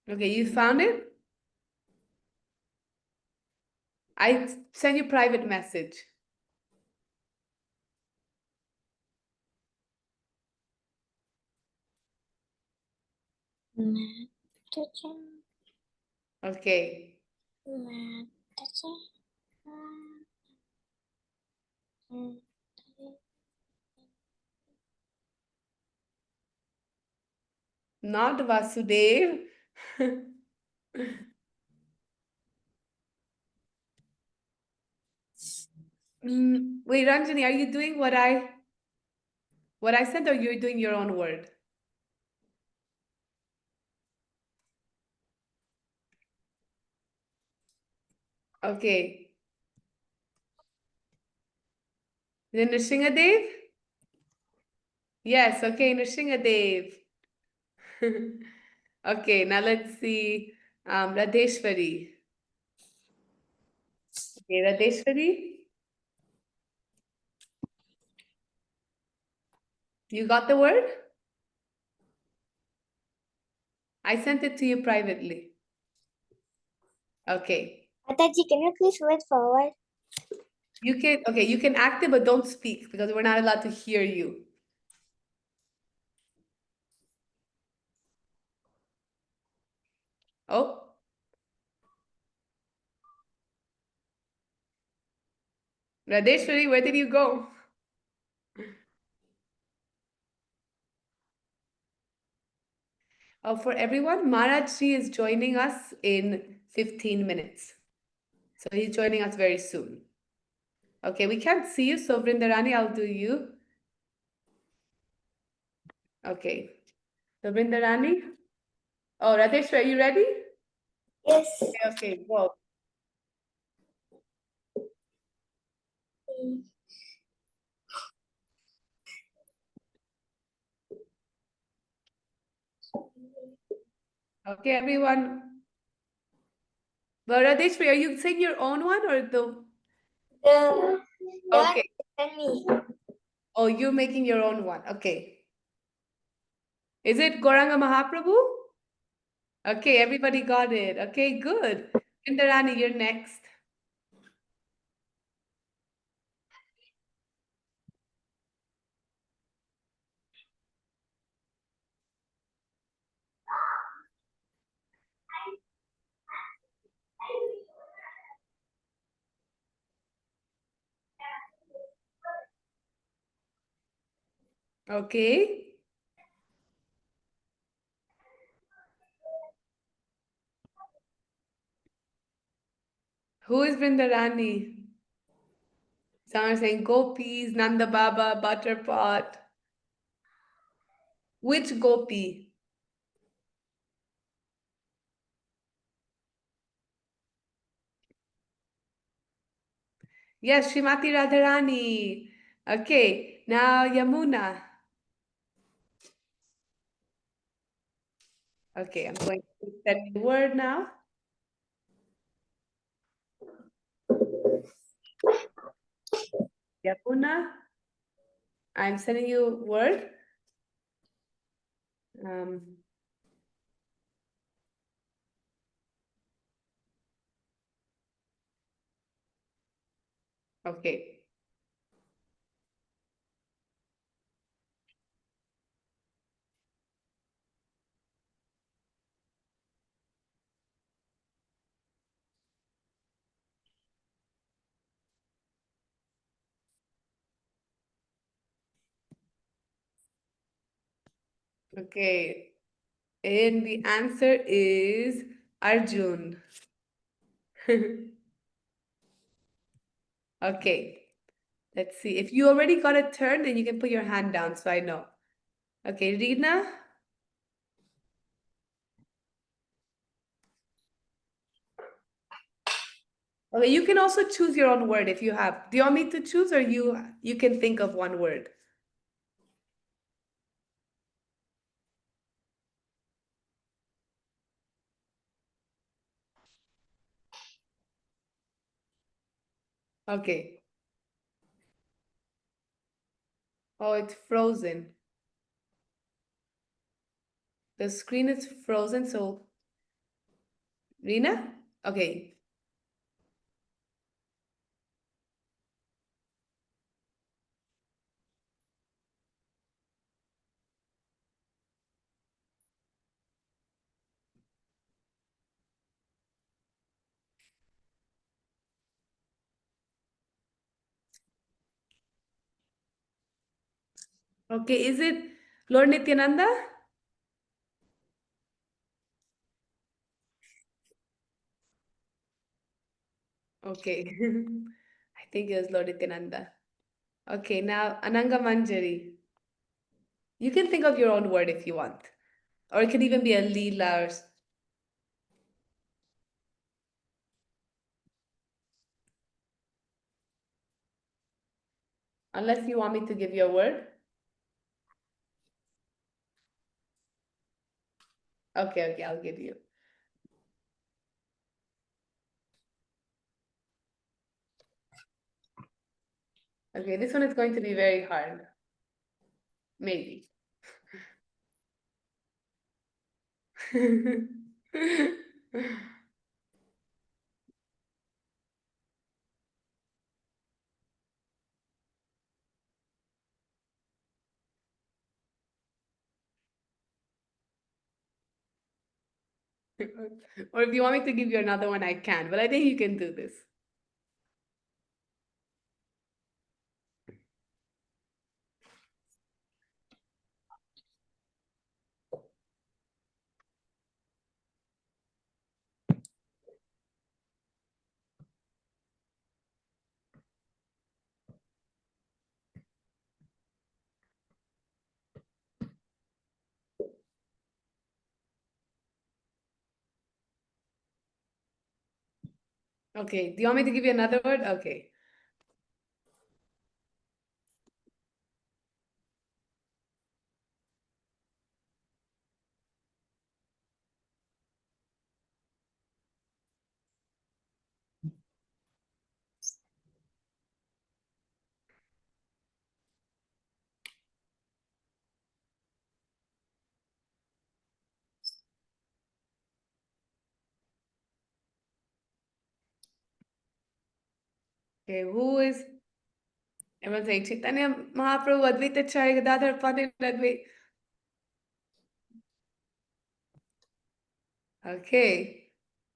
Okay, you found it? I send you private message. Okay. Not Vasudev. Wait, Ranjani, are you doing what I said, or you're doing your own word? Okay. Then Nrsimhadev? Yes, okay, Nrsimhadev. Okay, now let's see. Radheshwari. Okay, Radheshwari. You got the word? I sent it to you privately. Okay. Mataji, can you please move forward? You can act it, but don't speak because we're not allowed to hear you. Oh. Radheshwari, where did you go? Oh, for everyone, Maharaj Ji is joining us in 15 minutes. So he's joining us very soon. Okay, we can't see you, so Vrindarani, I'll do you. Okay. So Vrindarani? Oh, Radheshwari, are you ready? Yes. Okay, go. Okay, everyone. Well, Radheshwari, are you saying your own one or the... Okay. Oh, you're making your own one. Okay. Is it Gauranga Mahaprabhu? Okay, everybody got it. Okay, good. Vrindarani, you're next. Okay. Who is Vrindarani? Some are saying gopis, Nanda Baba, Butterpot. Which gopi? Yes, Srimati Radharani. Okay, now Yamuna. Okay, I'm going to send the word now. Yamuna, I'm sending you a word. Okay. Okay. And the answer is Arjun. Okay. Let's see. If you already got a turn, then you can put your hand down so I know. Okay, Reena. Okay, you can also choose your own word if you have. Do you want me to choose or you can think of one word? Okay. Oh, it's frozen. The screen is frozen, so Reena? Okay. Okay, is it Lord Nityananda? Okay. I think it was Lord Nityananda. Okay, now Ananga Manjari. You can think of your own word if you want. Or it could even be a Leela or... Unless you want me to give you a word. Okay, I'll give you. Okay, this one is going to be very hard. Maybe. Or if you want me to give you another one, I can, but I think you can do this. Okay, do you want me to give you another word? Okay. Okay, who is, everyone saying Chaitanya Mahaprabhu, Advaita Acharya, Gadadhar Pandit, Advait. Okay,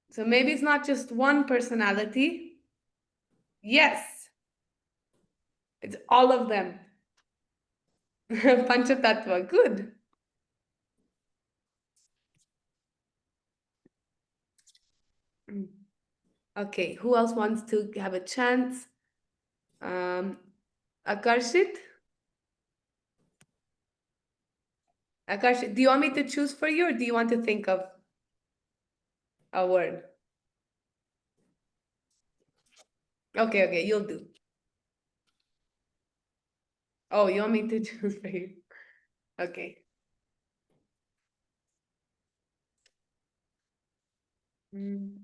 so maybe it's not just one personality. Yes, it's all of them. Panca-tattva, good. Okay, who else wants to have a chance? Akarshit? Akarshit, do you want me to choose for you or do you want to think of a word? Okay, okay, you'll do. Oh, you want me to choose for you? Okay. Mm.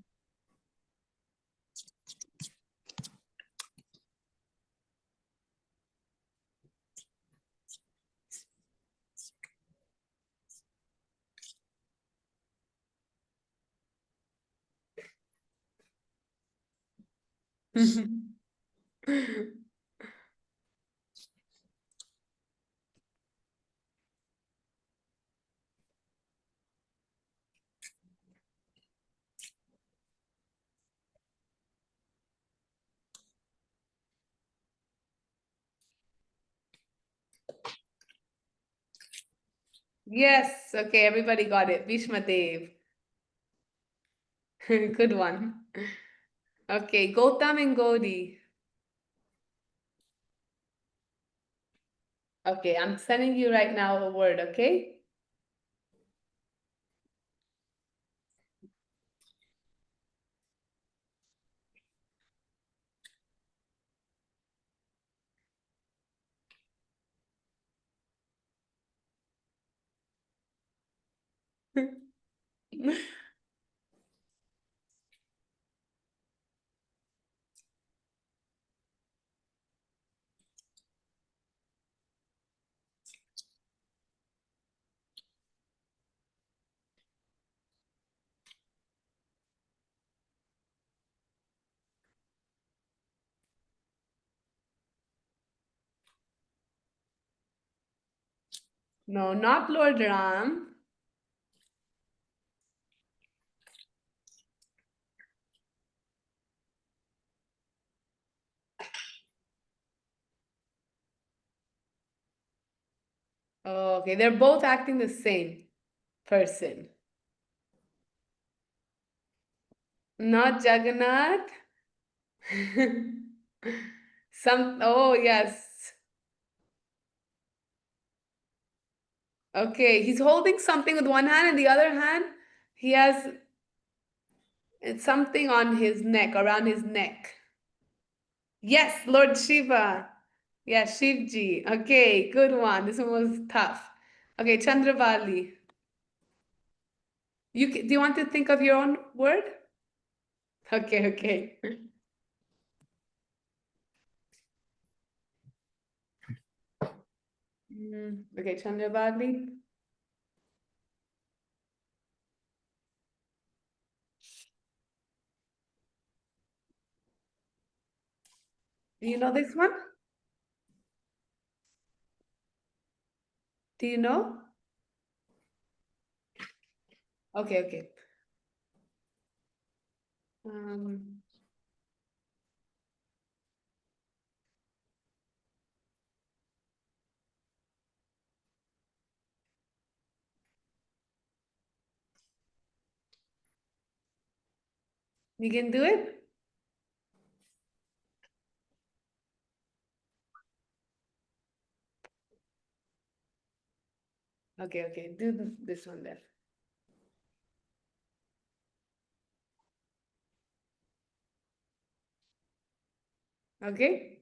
Yes, okay, everybody got it. Bhishma Dev. Good one. Okay, Gautam and Gauri. Okay, I'm sending you right now a word, okay? No, not Lord Ram. Oh, okay, they're both acting the same person. Not Jagannath. Oh, yes. Okay, he's holding something with one hand and the other hand, he has something on his neck, around his neck. Yes, Lord Shiva. Yes, Shivji. Okay, good one. This one was tough. Okay, Chandravali. Do you want to think of your own word? Okay, okay. Okay, Chandravali. Do you know this one? Do you know? Okay, okay. Um, you can do it? Okay, do this one then. Okay?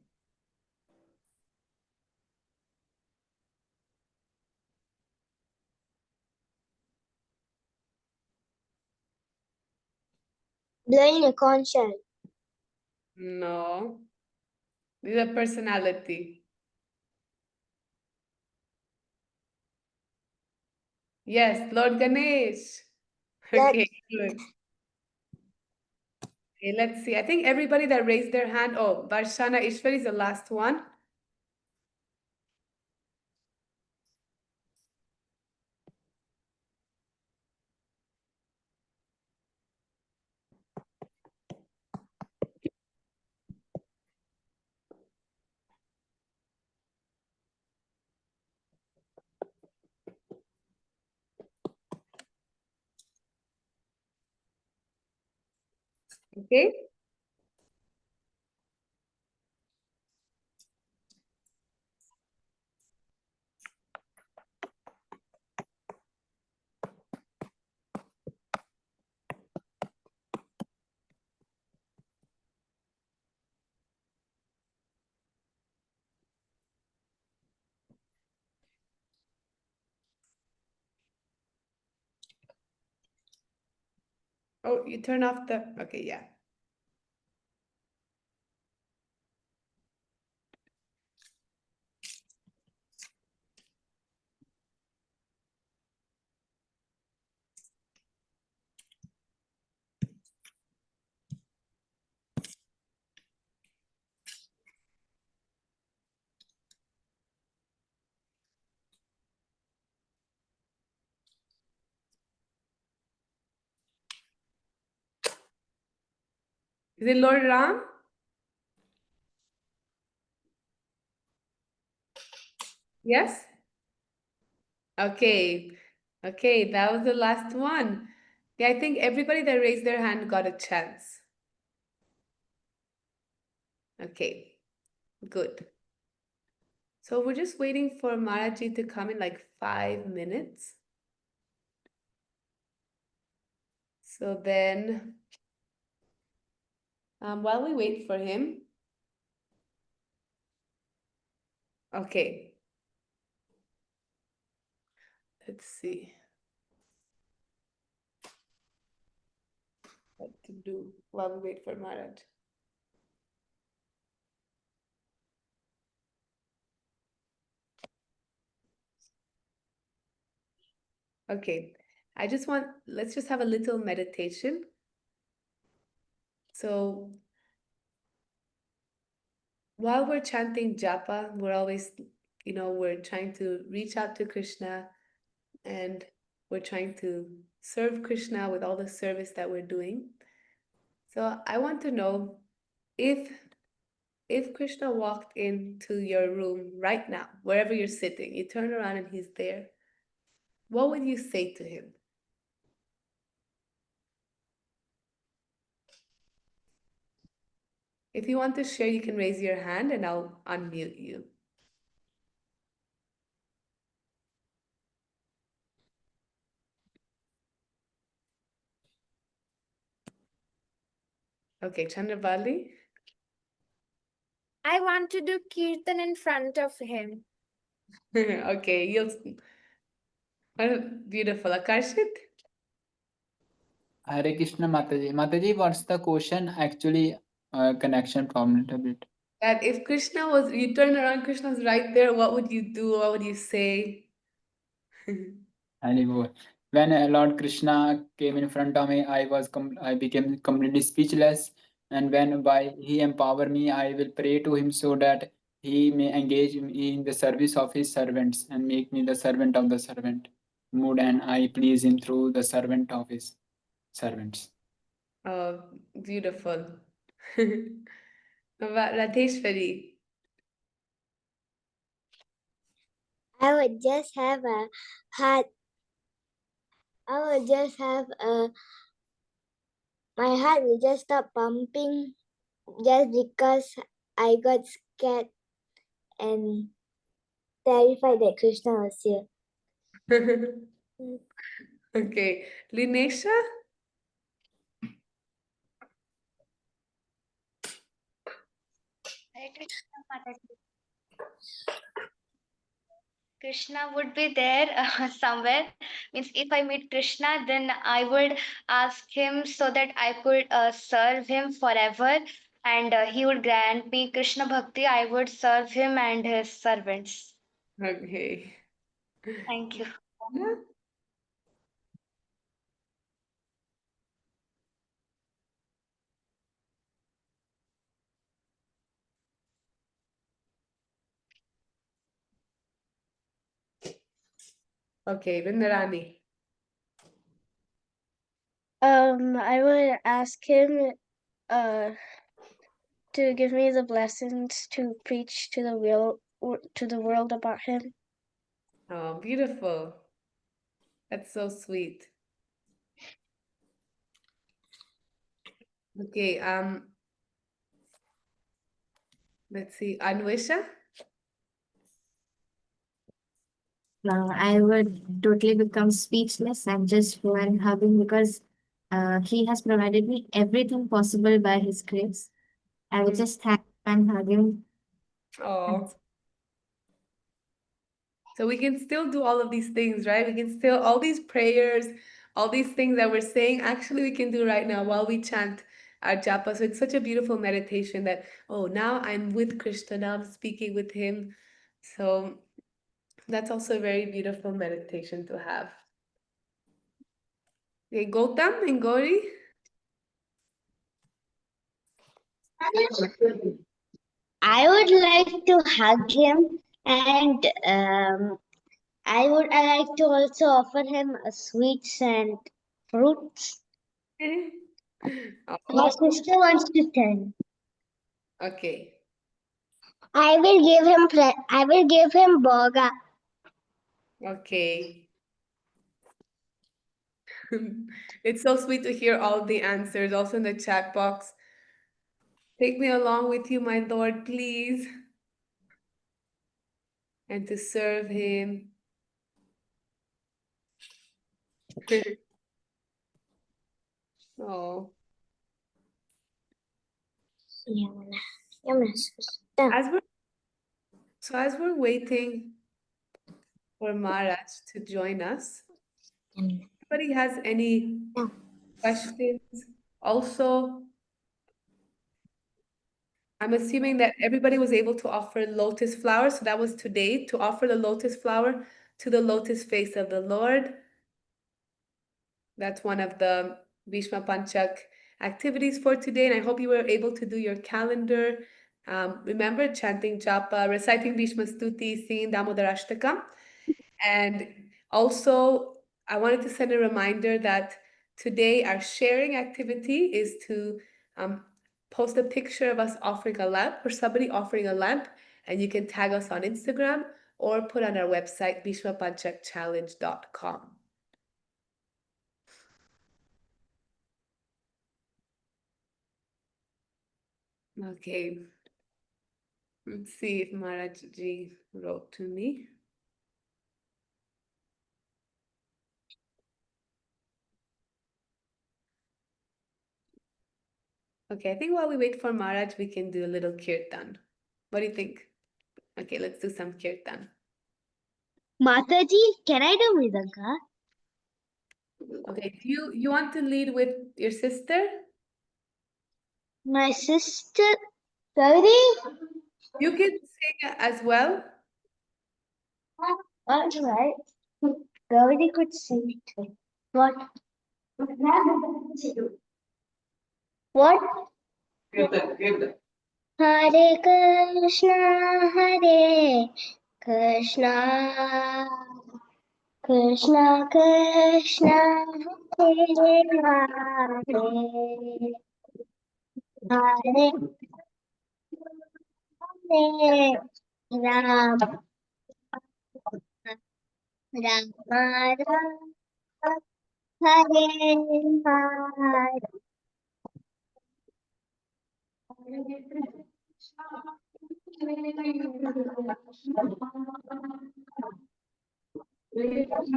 Blowing a conch shell. No. This is a personality. Yes, Lord Ganesh. Okay, good. Okay, let's see. I think everybody that raised their hand, oh, Varshana Ishwari is the last one. Okay. Oh, you turn off the, okay, yeah. Is it Lord Ram? Yes? Okay. Okay, that was the last one. Yeah, I think everybody that raised their hand got a chance. Okay, good. So we're just waiting for Maharaji to come in like 5 minutes. So then, while we wait for him, okay. Let's see what to do while we wait for Maharaj. Okay, let's just have a little meditation. So while we're chanting japa, we're always, we're trying to reach out to Krishna and we're trying to serve Krishna with all the service that we're doing. So I want to know if Krishna walked into your room right now, wherever you're sitting, you turn around and he's there, what would you say to him? If you want to share, you can raise your hand and I'll unmute you. Okay, Chandrabali. I want to do kirtan in front of him. Okay, beautiful. Akarshit? Hare Krishna Mataji. Mataji, what's the question? Actually, connection problem a bit. That if Krishna you turn around, Krishna's right there, what would you do? What would you say? Haribolo. When Lord Krishna came in front of me, I became completely speechless. And by he empower me, I will pray to him so that he may engage me in the service of his servants and make me the servant of the servant mood, and I please him through the servant of his servants. Oh, beautiful. About Radheshwari. I would just have a heart. I would just have a. My heart will just stop pumping just because I got scared and terrified that Krishna was here. Okay, Linesha? Krishna would be there somewhere. Means if I meet Krishna, then I would ask him so that I could serve him forever, and he would grant me Krishna Bhakti. I would serve him and his servants. Okay. Thank you. Yeah. Okay, Vindarani. I would ask him to give me the blessings to preach to the world about him. Oh, beautiful. That's so sweet. Okay, let's see, Anwisha? I would totally become speechless and just go and hug him because he has provided me everything possible by his grace. I would just thank him and hug him. Oh. So we can still do all of these things, right? We can still, all these prayers, all these things that we're saying, actually we can do right now while we chant our japa. So it's such a beautiful meditation that, oh, now I'm with Krishna, now I'm speaking with him. So that's also a very beautiful meditation to have. Okay, Gautam and Gauri? I would like to hug him, and I would like to also offer him sweets and fruits. My sister wants to tell. Okay. I will give him burger. Okay. It's so sweet to hear all the answers, also in the chat box. Take me along with you, my Lord, please. And to serve him. Oh. As we're waiting for Maharaj to join us, anybody has any questions? Also, I'm assuming that everybody was able to offer lotus flowers. So that was today, to offer the lotus flower to the lotus face of the Lord. That's one of the Bhisma Panchaka activities for today. And I hope you were able to do your calendar. Remember chanting japa, reciting Bhishma Stuti, singing Damodarashtakam. And also, I wanted to send a reminder that today our sharing activity is to post a picture of us offering a lamp or somebody offering a lamp, and you can tag us on Instagram or put on our website, bhishmapanchakchallenge.com. Okay. Let's see if Maharajji wrote to me. Okay, I think while we wait for Maharaj, we can do a little kirtan. What do you think? Okay, let's do some kirtan. Mataji, can I do Mridanga? Okay, do you want to lead with your sister? My sister, Gauri? You can sing as well. All right. Gauri could sing it. What? What? Hare Krishna, Hare Krishna, Krishna Krishna Hare Hare Hare Ram Ram Ram Hare Hare Hare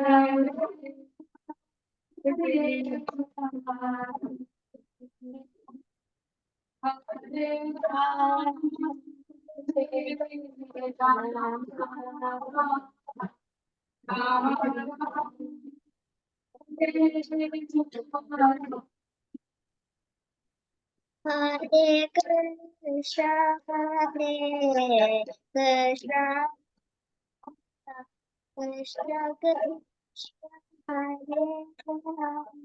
Krishna, Hare Krishna, Krishna Krishna, Hare Hare Hare Rama, Rama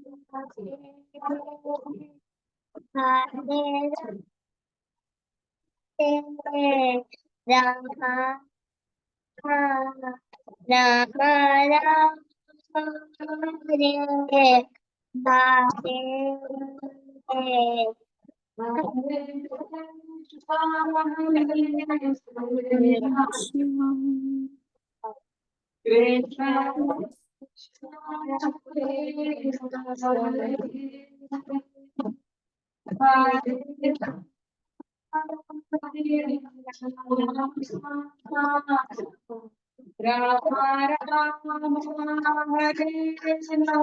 Rama, Hare Hare Hare Krishna,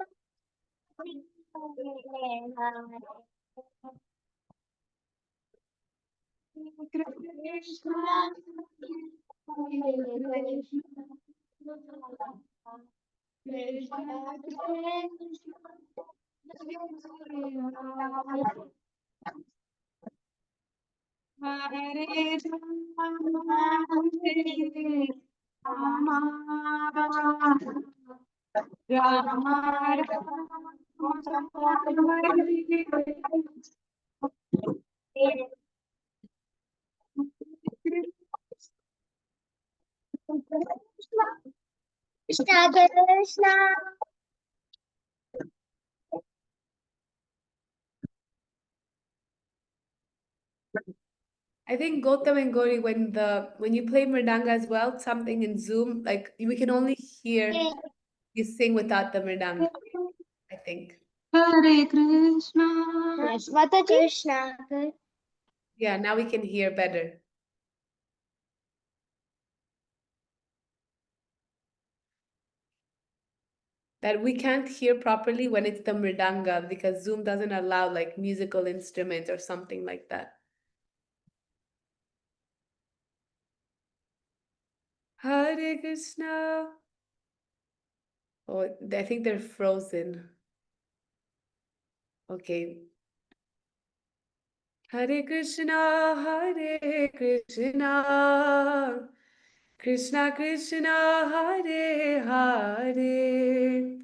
Krishna Krishna, Hare Hare Hare Rama Rama Krishna Krishna. I think Gautam and Gauri, when you play mridanga as well, something in Zoom, like we can only hear you sing without the mridanga, I think. Hare Krishna. Yes, Mataji. Krishna. Yeah, now we can hear better. That we can't hear properly when it's the mridanga because Zoom doesn't allow like musical instruments or something like that. Hare Krishna. Oh, I think they're frozen. Okay. Hare Krishna, Hare Krishna, Krishna Krishna, Hare Hare,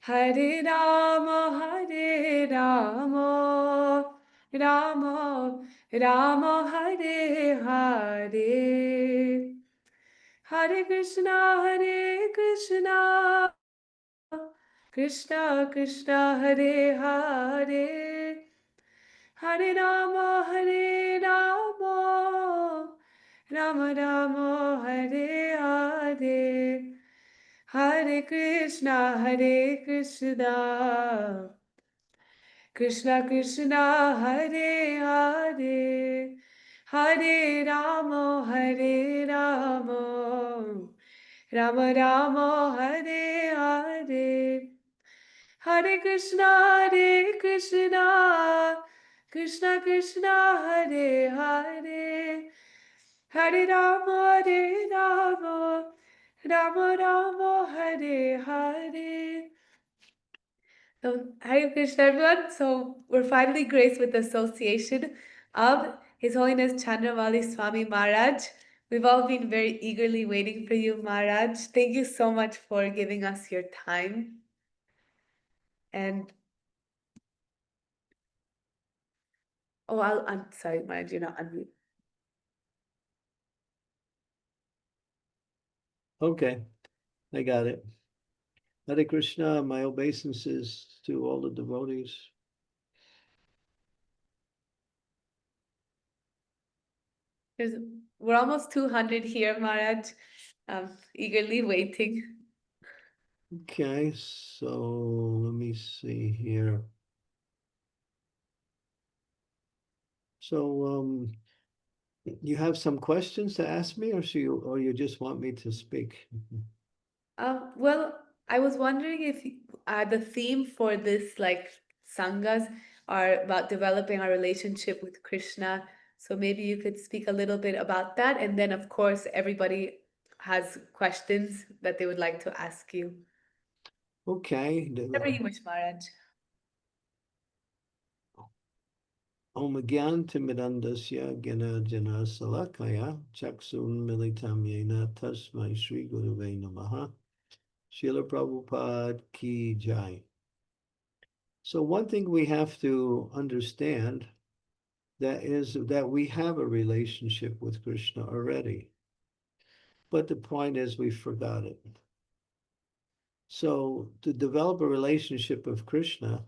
Hare Rama, Hare Rama, Rama Rama, Hare Hare, Hare Krishna, Hare Krishna, Krishna Krishna, Hare Hare. Hare Rama, Hare Rama, Rama Rama, Hare Hare, Hare Krishna, Hare Krishna, Krishna Krishna, Hare Hare, Hare Rama, Hare Rama, Rama Rama, Hare Hare. Hare Krishna, Hare Krishna, Krishna Krishna, Hare Hare, Hare Rama, Hare Rama, Rama Rama, Hare Hare. So, Hare Krishna, everyone. So, we're finally graced with the association of His Holiness Chandramali Swami Maharaj. We've all been very eagerly waiting for you, Maharaj. Thank you so much for giving us your time. And, I'm sorry, Maharaj, you're not unmute. Okay, I got it. Hare Krishna, my obeisances to all the devotees. We're almost 200 here, Maharaj, eagerly waiting. Okay, so let me see here. So you have some questions to ask me, or you just want me to speak? Well, I was wondering if the theme for this sanghas are about developing our relationship with Krishna. So maybe you could speak a little bit about that, and then of course everybody has questions that they would like to ask you. Okay. Whatever you wish, Maharaj. Om Gyantimidandasya Gena Jana Salakaya Chaksun Militam Yena Tasmai Sri Guruve Namaha Srila Prabhupada Ki Jai. So one thing we have to understand that is that we have a relationship with Krishna already. But the point is we forgot it. So to develop a relationship with Krishna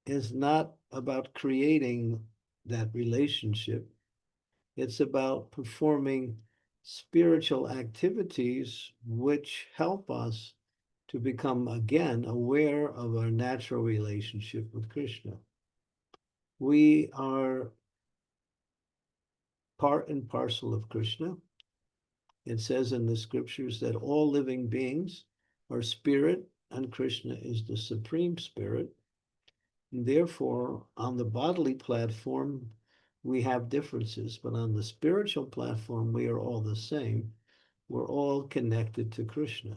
is not about creating that relationship. It's about performing spiritual activities which help us to become again aware of our natural relationship with Krishna. We are part and parcel of Krishna. It says in the scriptures that all living beings are spirit and Krishna is the supreme spirit. And therefore, on the bodily platform, we have differences, but on the spiritual platform, we are all the same. We're all connected to Krishna.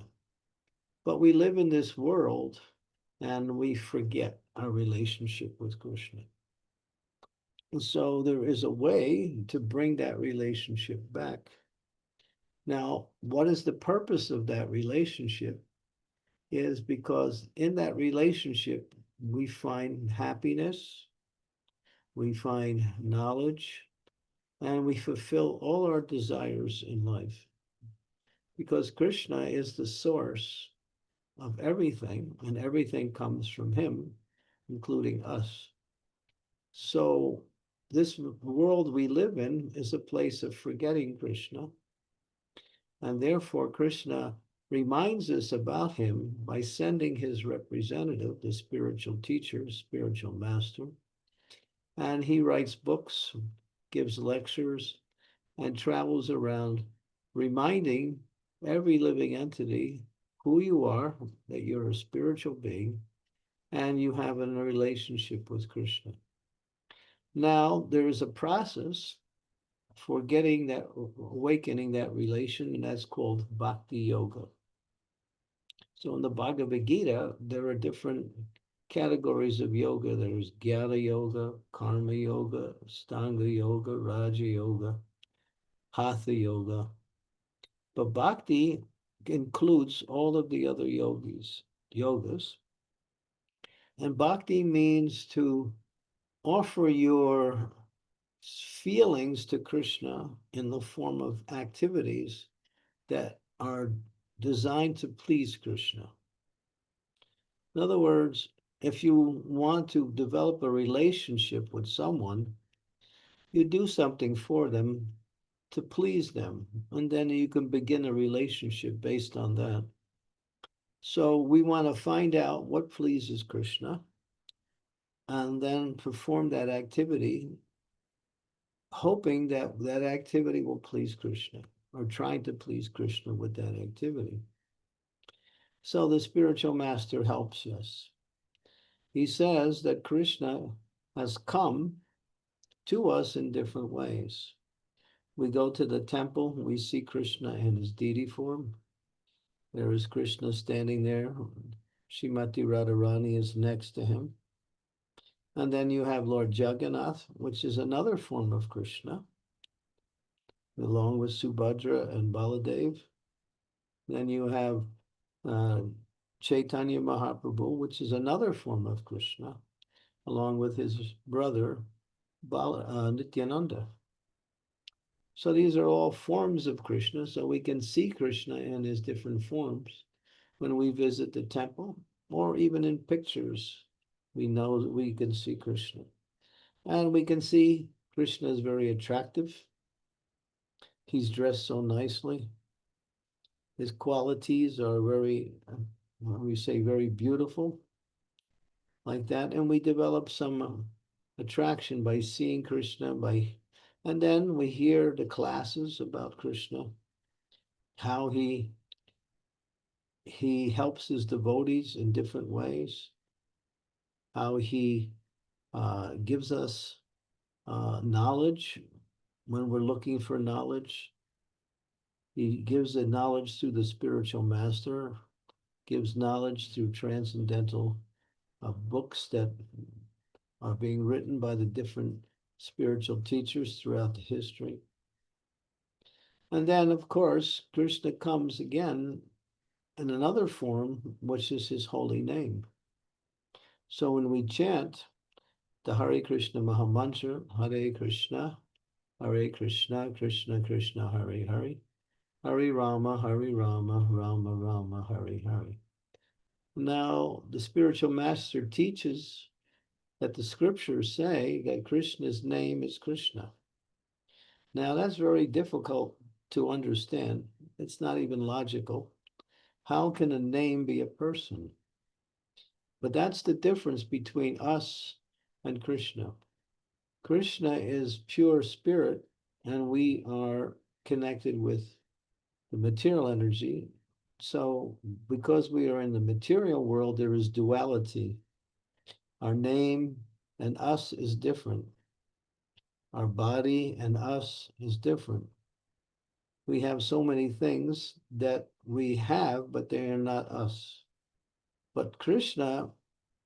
But we live in this world and we forget our relationship with Krishna. And so there is a way to bring that relationship back. Now, what is the purpose of that relationship? Is because in that relationship, we find happiness, we find knowledge, and we fulfill all our desires in life. Because Krishna is the source of everything, and everything comes from him, including us. So this world we live in is a place of forgetting Krishna, and therefore Krishna reminds us about him by sending his representative, the spiritual teacher, spiritual master, and he writes books, gives lectures, and travels around reminding every living entity who you are, that you're a spiritual being, and you have a relationship with Krishna. Now, there is a process for getting that, awakening that relation, and that's called Bhakti Yoga. So in the Bhagavad Gita, there are different categories of yoga. There's Jnana Yoga, Karma Yoga, Stanga Yoga, Raja Yoga, Hatha Yoga. But Bhakti includes all of the other yogas. And Bhakti means to offer your feelings to Krishna in the form of activities that are designed to please Krishna. In other words, if you want to develop a relationship with someone, you do something for them to please them, and then you can begin a relationship based on that. So we want to find out what pleases Krishna and then perform that activity, hoping that that activity will please Krishna, or trying to please Krishna with that activity. So the spiritual master helps us. He says that Krishna has come to us in different ways. We go to the temple, we see Krishna in his deity form. There is Krishna standing there Srimati Radharani is next to him. And then you have Lord Jagannath, which is another form of Krishna, along with Subhadra and Baladev. Then you have Chaitanya Mahaprabhu, which is another form of Krishna, along with his brother Nityananda. So these are all forms of Krishna, so we can see Krishna in his different forms when we visit the temple, or even in pictures. We know that we can see Krishna. And we can see Krishna is very attractive. He's dressed so nicely. His qualities are very, we say, very beautiful, like that. And we develop some attraction by seeing Krishna, and then we hear the classes about Krishna, how he helps his devotees in different ways, how he gives us knowledge when we're looking for knowledge. He gives the knowledge through the spiritual master, gives knowledge through transcendental books that are being written by the different spiritual teachers throughout the history. And then, of course, Krishna comes again in another form, which is his holy name. So when we chant the Hare Krishna Mahamantra, Hare Krishna, Krishna Krishna, Hare Hare, Hare Rama, Rama Rama, Hare Hare. Now, the spiritual master teaches that the scriptures say that Krishna's name is Krishna. Now, that's very difficult to understand. It's not even logical. How can a name be a person? But that's the difference between us and Krishna. Krishna is pure spirit, and we are connected with the material energy. So because we are in the material world, there is duality. Our name and us is different. Our body and us is different. We have so many things that we have, but they are not us. But Krishna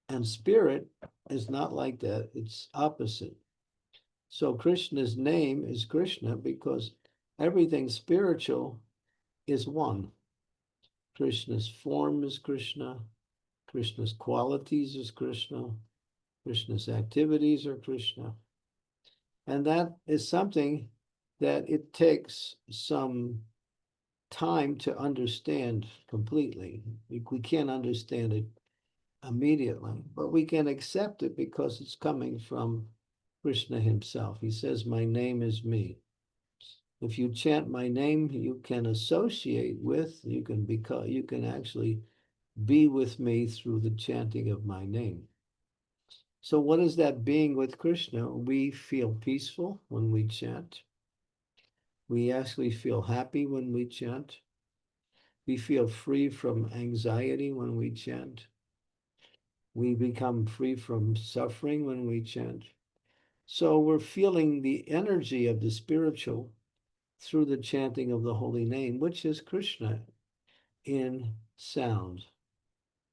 and spirit is not like that. It's opposite. So Krishna's name is Krishna because everything spiritual is one. Krishna's form is Krishna. Krishna's qualities is Krishna. Krishna's activities are Krishna. And that is something that it takes some time to understand completely. We can't understand it immediately, but we can accept it because it's coming from Krishna himself. He says, my name is me. If you chant my name, you can associate with, you can actually be with me through the chanting of my name. So what is that being with Krishna? We feel peaceful when we chant. We actually feel happy when we chant. We feel free from anxiety when we chant. We become free from suffering when we chant. So we're feeling the energy of the spiritual through the chanting of the holy name, which is Krishna in sound.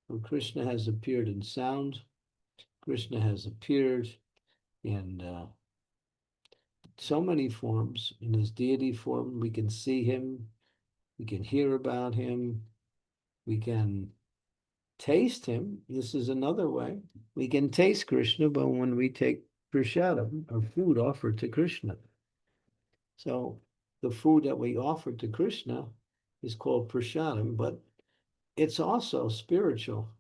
When Krishna has appeared in sound, Krishna has appeared in so many forms. In his deity form, we can see him, we can hear about him, we can taste him. This is another way. We can taste Krishna, but when we take prasadam, or food offered to Krishna. So the food that we offer to Krishna is called prasadam, but it's also spiritual.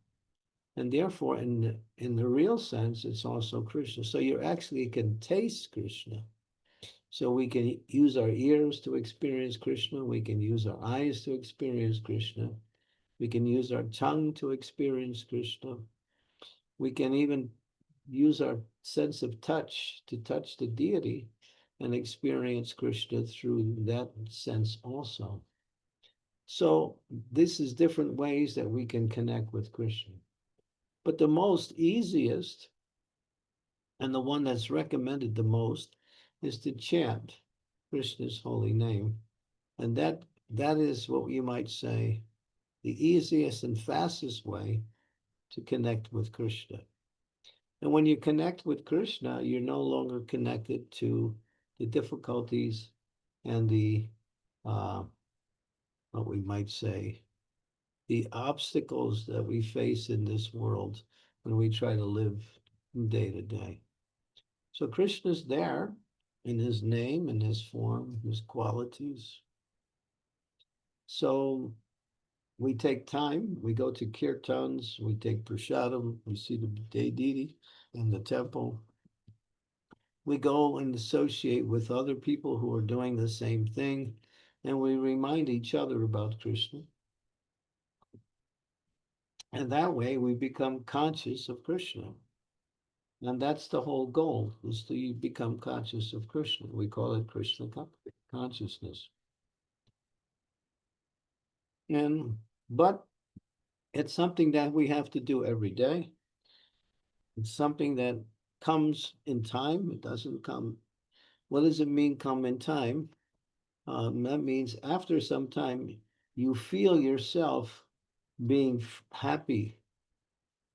And therefore, in the real sense, it's also Krishna. So you actually can taste Krishna. So we can use our ears to experience Krishna. We can use our eyes to experience Krishna. We can use our tongue to experience Krishna. We can even use our sense of touch to touch the deity and experience Krishna through that sense also. So this is different ways that we can connect with Krishna. But the most easiest, and the one that's recommended the most, is to chant Krishna's holy name. And that is what you might say the easiest and fastest way to connect with Krishna. And when you connect with Krishna, you're no longer connected to the difficulties and the, what we might say, the obstacles that we face in this world when we try to live day to day. So Krishna's there in his name, in his form, his qualities. So we take time, we go to kirtans, we take prasadam, we see the deity in the temple. We go and associate with other people who are doing the same thing, and we remind each other about Krishna. And that way we become conscious of Krishna. And that's the whole goal, is to become conscious of Krishna. We call it Krishna consciousness. But it's something that we have to do every day. It's something that comes in time. It doesn't come. What does it mean, come in time? That means after some time, you feel yourself being happy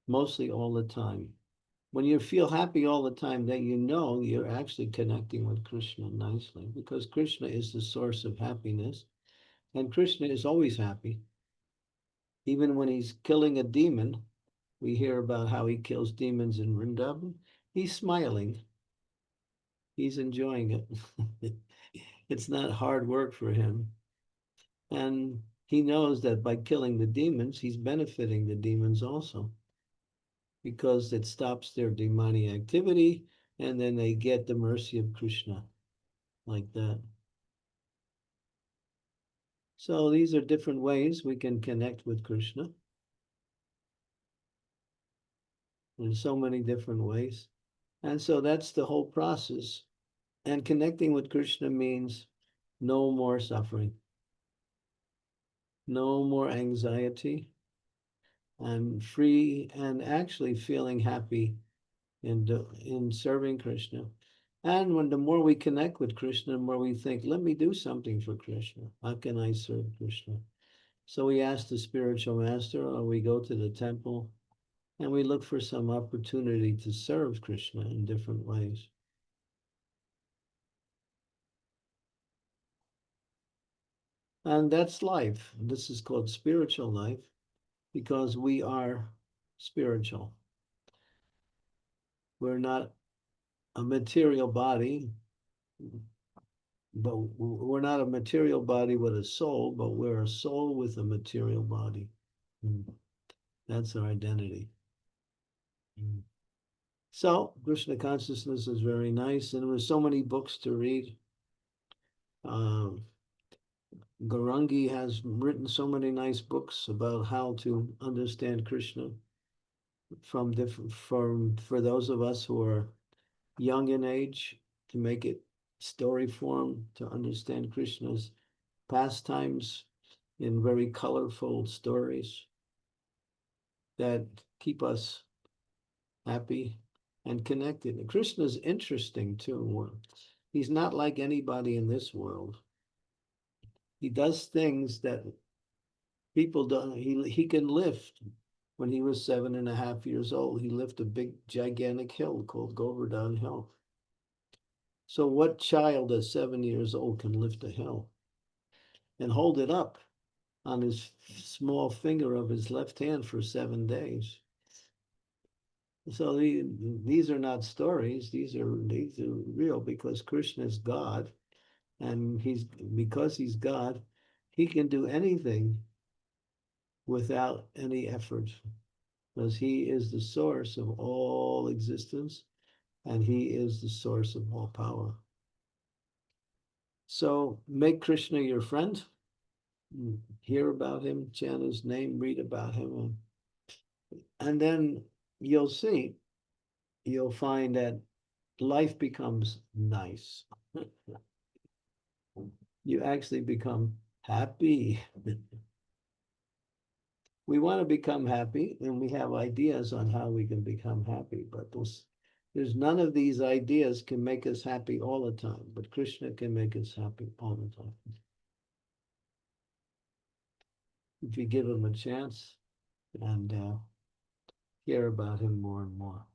mostly all the time. When you feel happy all the time, then you know you're actually connecting with Krishna nicely, because Krishna is the source of happiness, and Krishna is always happy. Even when he's killing a demon, we hear about how he kills demons in Vrindavan. He's smiling. He's enjoying it. It's not hard work for him. And he knows that by killing the demons, he's benefiting the demons also, because it stops their demonic activity, and then they get the mercy of Krishna like that. So these are different ways we can connect with Krishna. In so many different ways. And so that's the whole process. And connecting with Krishna means no more suffering, no more anxiety. I'm free and actually feeling happy in serving Krishna. And when the more we connect with Krishna, the more we think, let me do something for Krishna. How can I serve Krishna? So we ask the spiritual master, or we go to the temple, and we look for some opportunity to serve Krishna in different ways. And that's life. This is called spiritual life, because we are spiritual. We're not a material body, but we're not a material body with a soul, but we're a soul with a material body. That's our identity. So Krishna consciousness is very nice, and there were so many books to read. Gaurangi has written so many nice books about how to understand Krishna for those of us who are young in age, to make it story form, to understand Krishna's pastimes in very colorful stories that keep us happy and connected. And Krishna's interesting too. He's not like anybody in this world. He does things that people don't. He can lift. When he was 7.5 years old, he lifted a big, gigantic hill called Govardhan Hill. So what child at 7 years old can lift a hill and hold it up on his small finger of his left hand for 7 days? So these are not stories. These are real, because Krishna is God, and because he's God, he can do anything without any effort, because he is the source of all existence, and he is the source of all power. So make Krishna your friend, hear about him, chant his name, read about him, and then you'll find that life becomes nice. You actually become happy. We want to become happy, and we have ideas on how we can become happy, but there's none of these ideas can make us happy all the time, but Krishna can make us happy all the time. If you give him a chance. And care about him more and more.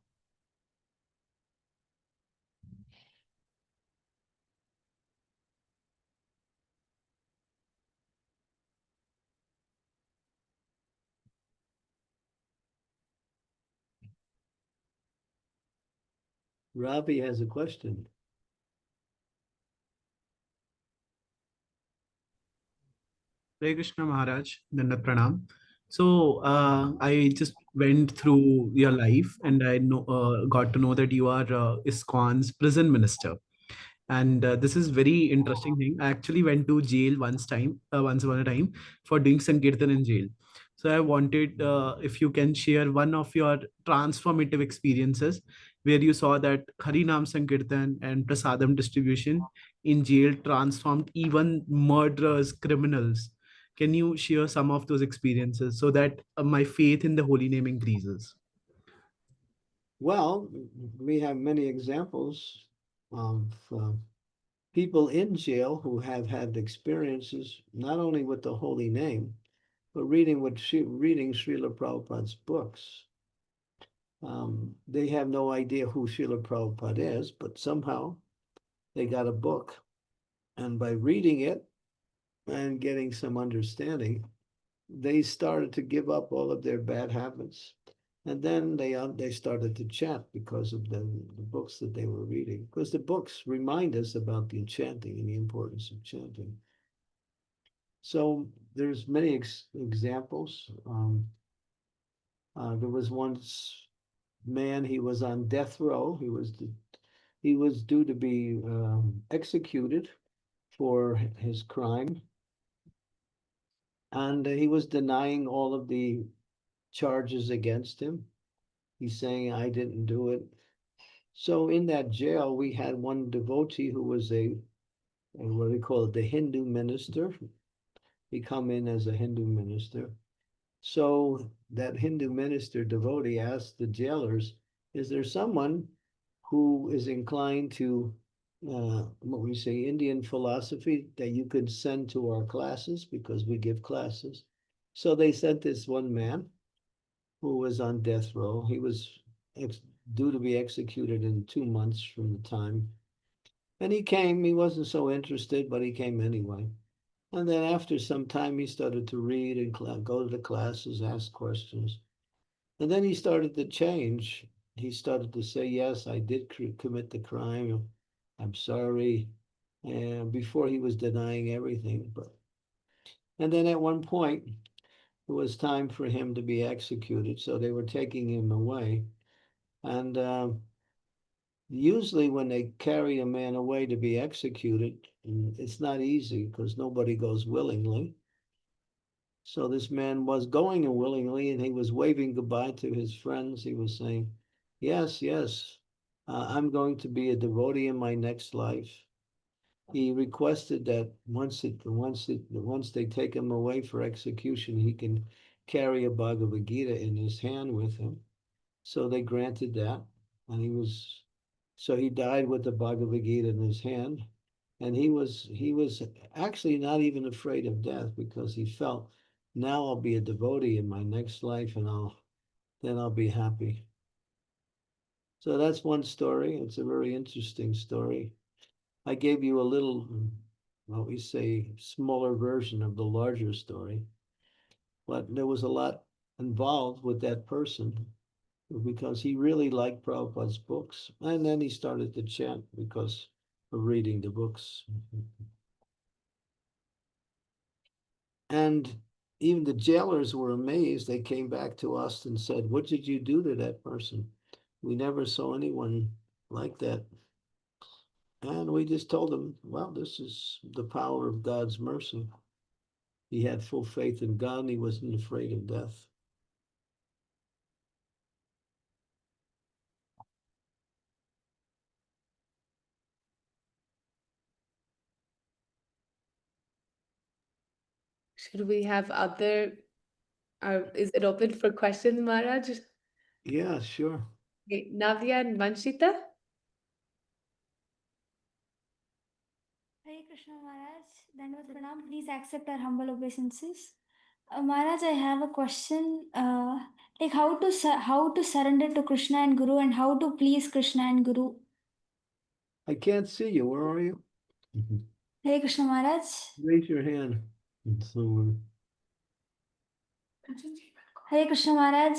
Ravi has a question. Hare Krishna Maharaj, Dandavat Pranam. So I just went through your life and I got to know that you are ISKCON's prison minister. And this is very interesting thing. I actually went to jail once upon a time for doing Sankirtan in jail. So I wanted if you can share one of your transformative experiences where you saw that Harinam Sankirtan and Prasadam distribution in jail transformed even murderers, criminals. Can you share some of those experiences so that my faith in the holy name increases? Well, we have many examples of people in jail who have had experiences not only with the holy name, but reading Srila Prabhupada's books. They have no idea who Srila Prabhupada is, but somehow they got a book. And by reading it and getting some understanding, they started to give up all of their bad habits. And then they started to chant because of the books that they were reading. Because the books remind us about the chanting and the importance of chanting. So there's many examples. There was once man, he was on death row. He was due to be executed for his crime. And he was denying all of the charges against him. He's saying, I didn't do it. So in that jail, we had one devotee who was what we call it, the Hindu minister. He come in as a Hindu minister. So that Hindu minister devotee asked the jailers, is there someone who is inclined to what we say, Indian philosophy that you could send to our classes because we give classes? So they sent this one man who was on death row. He was due to be executed in 2 months from the time. And he came, he wasn't so interested, but he came anyway. And then after some time, he started to read and go to the classes, ask questions. And then he started to change. He started to say, yes, I did commit the crime. I'm sorry. And before he was denying everything. And then at one point, it was time for him to be executed. So they were taking him away. And usually when they carry a man away to be executed, it's not easy because nobody goes willingly. So this man was going willingly, and he was waving goodbye to his friends. He was saying, yes, yes, I'm going to be a devotee in my next life. He requested that once they take him away for execution, he can carry a Bhagavad Gita in his hand with him. So they granted that, and so he died with the Bhagavad Gita in his hand, and he was actually not even afraid of death because he felt, now I'll be a devotee in my next life, and then I'll be happy. So that's one story. It's a very interesting story. I gave you a little, what we say, smaller version of the larger story, but there was a lot involved with that person because he really liked Prabhupada's books. And then he started to chant because of reading the books. And even the jailers were amazed. They came back to us and said, what did you do to that person? We never saw anyone like that. And we just told them, well, this is the power of God's mercy. He had full faith in God and he wasn't afraid of death. Should we have other, is it open for questions, Maharaj? Yeah, sure. Okay, Navya and Vanshita? Hare Krishna Maharaj, Dandavat Pranam. Please accept our humble obeisances. Maharaj, I have a question. Like how to surrender to Krishna and Guru, and how to please Krishna and Guru. I can't see you. Where are you? Hare Krishna Maharaj. Raise your hand. So, Hare Krishna Maharaj.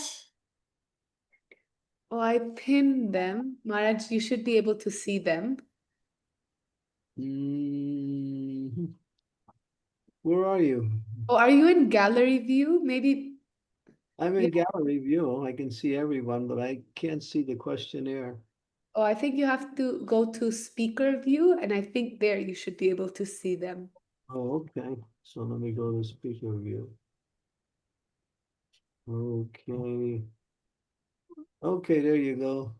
Oh, I pinned them. Maharaj, you should be able to see them. Where are you? Oh, are you in gallery view? Maybe. I'm in gallery view. I can see everyone, but I can't see the questionnaire. Oh, I think you have to go to speaker view, and I think there you should be able to see them. Oh, okay. So let me go to speaker view. Okay. Okay, there you go.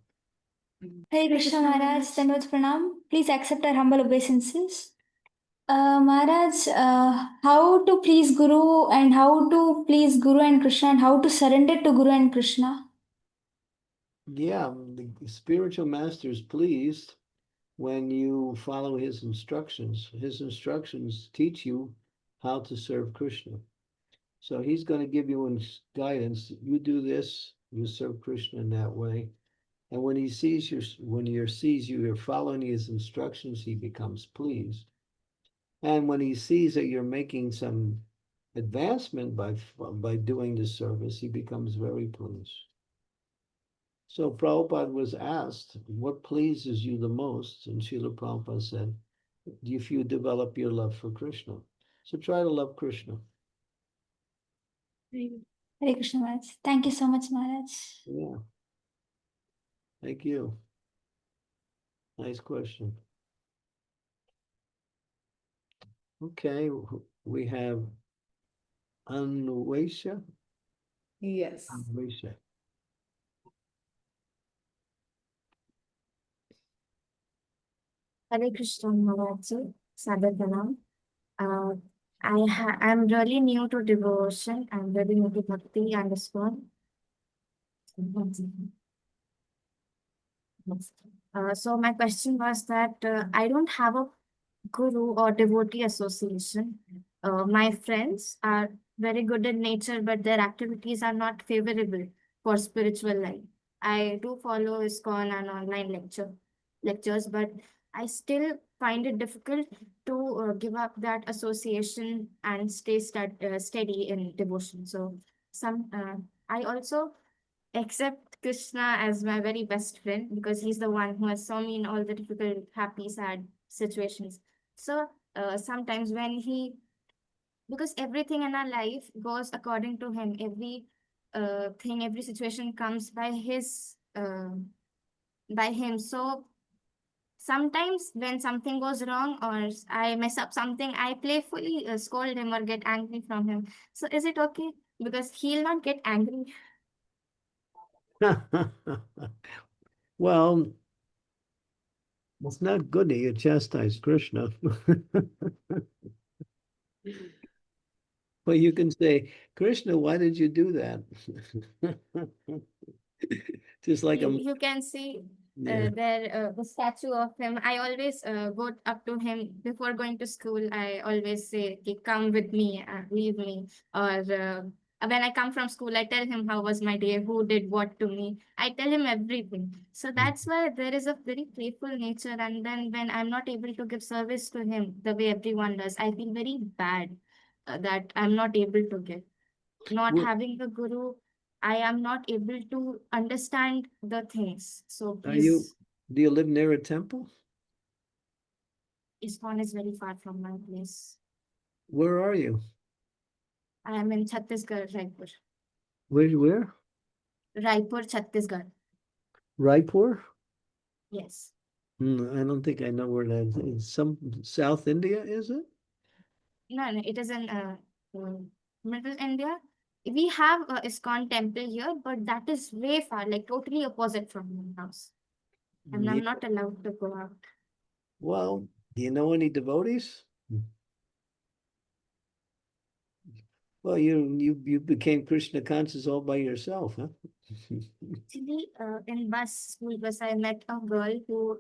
Hare Krishna Maharaj, Tanvat Pranam. Please accept our humble obeisances. Maharaj, how to please Guru and how to please Guru and Krishna, and how to surrender to Guru and Krishna. Yeah, the spiritual master is pleased when you follow his instructions. His instructions teach you how to serve Krishna. So he's going to give you guidance. You do this, you serve Krishna in that way. And when he sees you, you're following his instructions, he becomes pleased. And when he sees that you're making some advancement by doing this service, he becomes very pleased. So Prabhupada was asked, what pleases you the most? And Srila Prabhupada said, if you develop your love for Krishna. So try to love Krishna. Hare Krishna Maharaj. Thank you so much, Maharaj. Yeah. Thank you. Nice question. Okay, we have Anwesha. Yes. Anwesha. Hare Krishna Maharaj, Sadhanam. I'm really new to devotion. I'm very new to Bhakti and ISKCON. So my question was that I don't have a guru or devotee association. My friends are very good in nature, but their activities are not favorable for spiritual life. I do follow ISKCON and online lectures, but I still find it difficult to give up that association and stay steady in devotion. So I also accept Krishna as my very best friend because he's the one who has saw me in all the difficult, happy, sad situations. So sometimes because everything in our life goes according to him. Every situation comes by him. So sometimes when something goes wrong or I mess up something, I playfully scold him or get angry from him. So is it okay? Because he'll not get angry. Well, it's not good that you chastise Krishna. Well, you can say, Krishna, why did you do that? Just like You can see the statue of him. I always go up to him before going to school. I always say, okay, come with me, leave me. Or when I come from school, I tell him how was my day, who did what to me. I tell him everything. So that's why there is a very playful nature. And then when I'm not able to give service to him the way everyone does, I feel very bad that I'm not able to give. Not having a guru, I am not able to understand the things. So do you please, live near a temple? ISKCON is very far from my place. Where are you? I am in Chhattisgarh, Raipur. Where? Raipur, Chhattisgarh. Raipur? Yes. I don't think I know where that is. It's some South India, is it? No, it is in Middle India. We have a ISKCON temple here, but that is way far, like totally opposite from my house. And Yeah. I'm not allowed to go out. Well, do you know any devotees? Well, you became Krishna conscious all by yourself, huh? Actually, in school bus, I met a girl who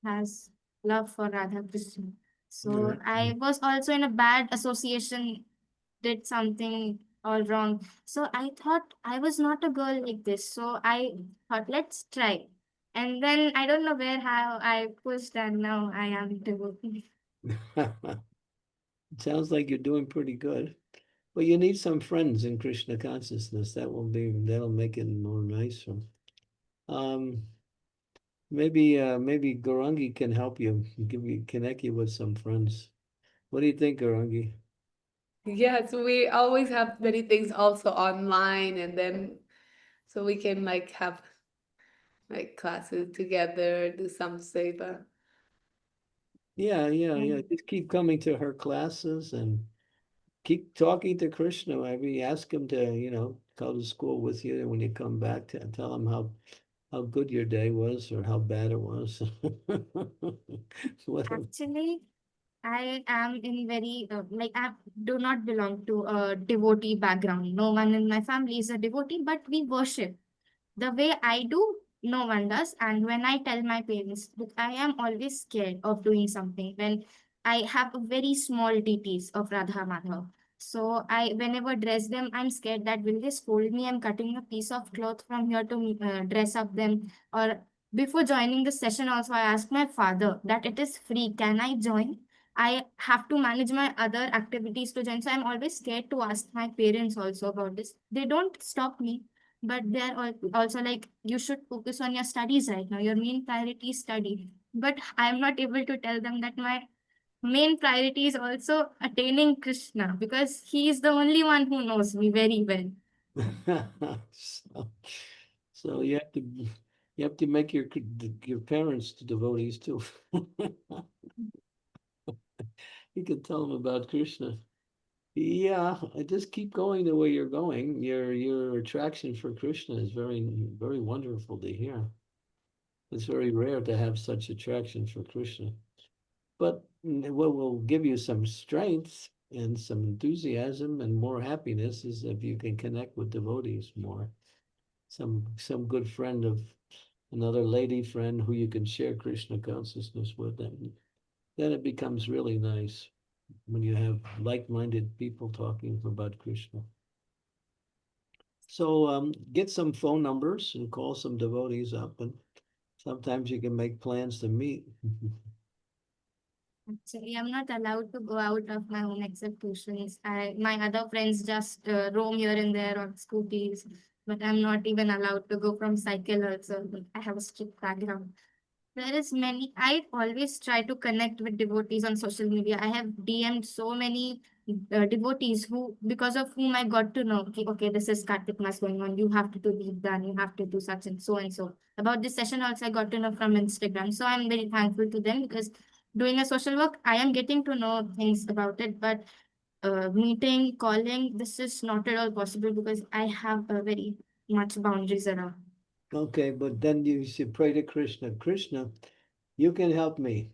has love for Radha Krishna. So I was also in a bad association, did something all wrong. So I thought I was not a girl like this. So I thought, let's try. And then I don't know how I pushed, and now I am devotee. It sounds like you're doing pretty good. Well, you need some friends in Krishna consciousness. That'll make it more nicer. Maybe Gaurangi can help you, connect you with some friends. What do you think, Gaurangi? Yes, we always have many things also online, and then so we can like have like classes together, do some seva. Yeah. Just keep coming to her classes and keep talking to Krishna. Maybe ask him to, go to school with you when you come back to tell him how good your day was or how bad it was. Whatever. Actually, I am in very like I do not belong to a devotee background. No one in my family is a devotee, but we worship. The way I do, no one does. And when I tell my parents, look, I am always scared of doing something when I have a very small deities of Radha Madhava. So I, whenever dress them, I'm scared that will they scold me? I'm cutting a piece of cloth from here to dress up them. Or before joining the session, also I asked my father that it is free. Can I join? I have to manage my other activities to join. So I'm always scared to ask my parents also about this. They don't stop me, but they're also like, you should focus on your studies right now. Your main priority is study. But I'm not able to tell them that my main priority is also attaining Krishna, because he is the only one who knows me very well. So you have to make your parents devotees too. You can tell them about Krishna. Yeah, just keep going the way you're going. Your attraction for Krishna is very, very wonderful to hear. It's very rare to have such attraction for Krishna. But what will give you some strength and some enthusiasm and more happiness is if you can connect with devotees more. Some good friend of another lady friend who you can share Krishna consciousness with, and then it becomes really nice when you have like-minded people talking about Krishna. So get some phone numbers and call some devotees up, and sometimes you can make plans to meet. Actually, I'm not allowed to go out of my own executions. My other friends just roam here and there on scooties, but I'm not even allowed to go from cycle also. I have a strict background. There is many. I always try to connect with devotees on social media. I have DM'd so many devotees who, because of whom I got to know, okay, this is Kartik Mas going on. You have to do Deepdan, you have to do such and so and so. About this session also, I got to know from Instagram. So I'm very thankful to them, because doing a social work, I am getting to know things about it. But meeting, calling, this is not at all possible because I have a very much boundaries around. Okay, but then you should pray to Krishna. Krishna, you can help me.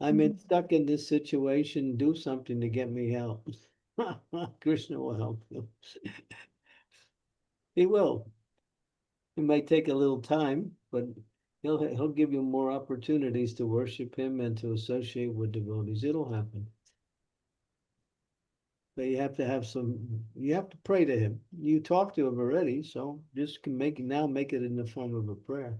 I'm stuck in this situation. Do something to get me help. Krishna will help you. He will. It might take a little time, but he'll give you more opportunities to worship him and to associate with devotees. It'll happen. But you have to pray to him. You talked to him already, so just make it in the form of a prayer.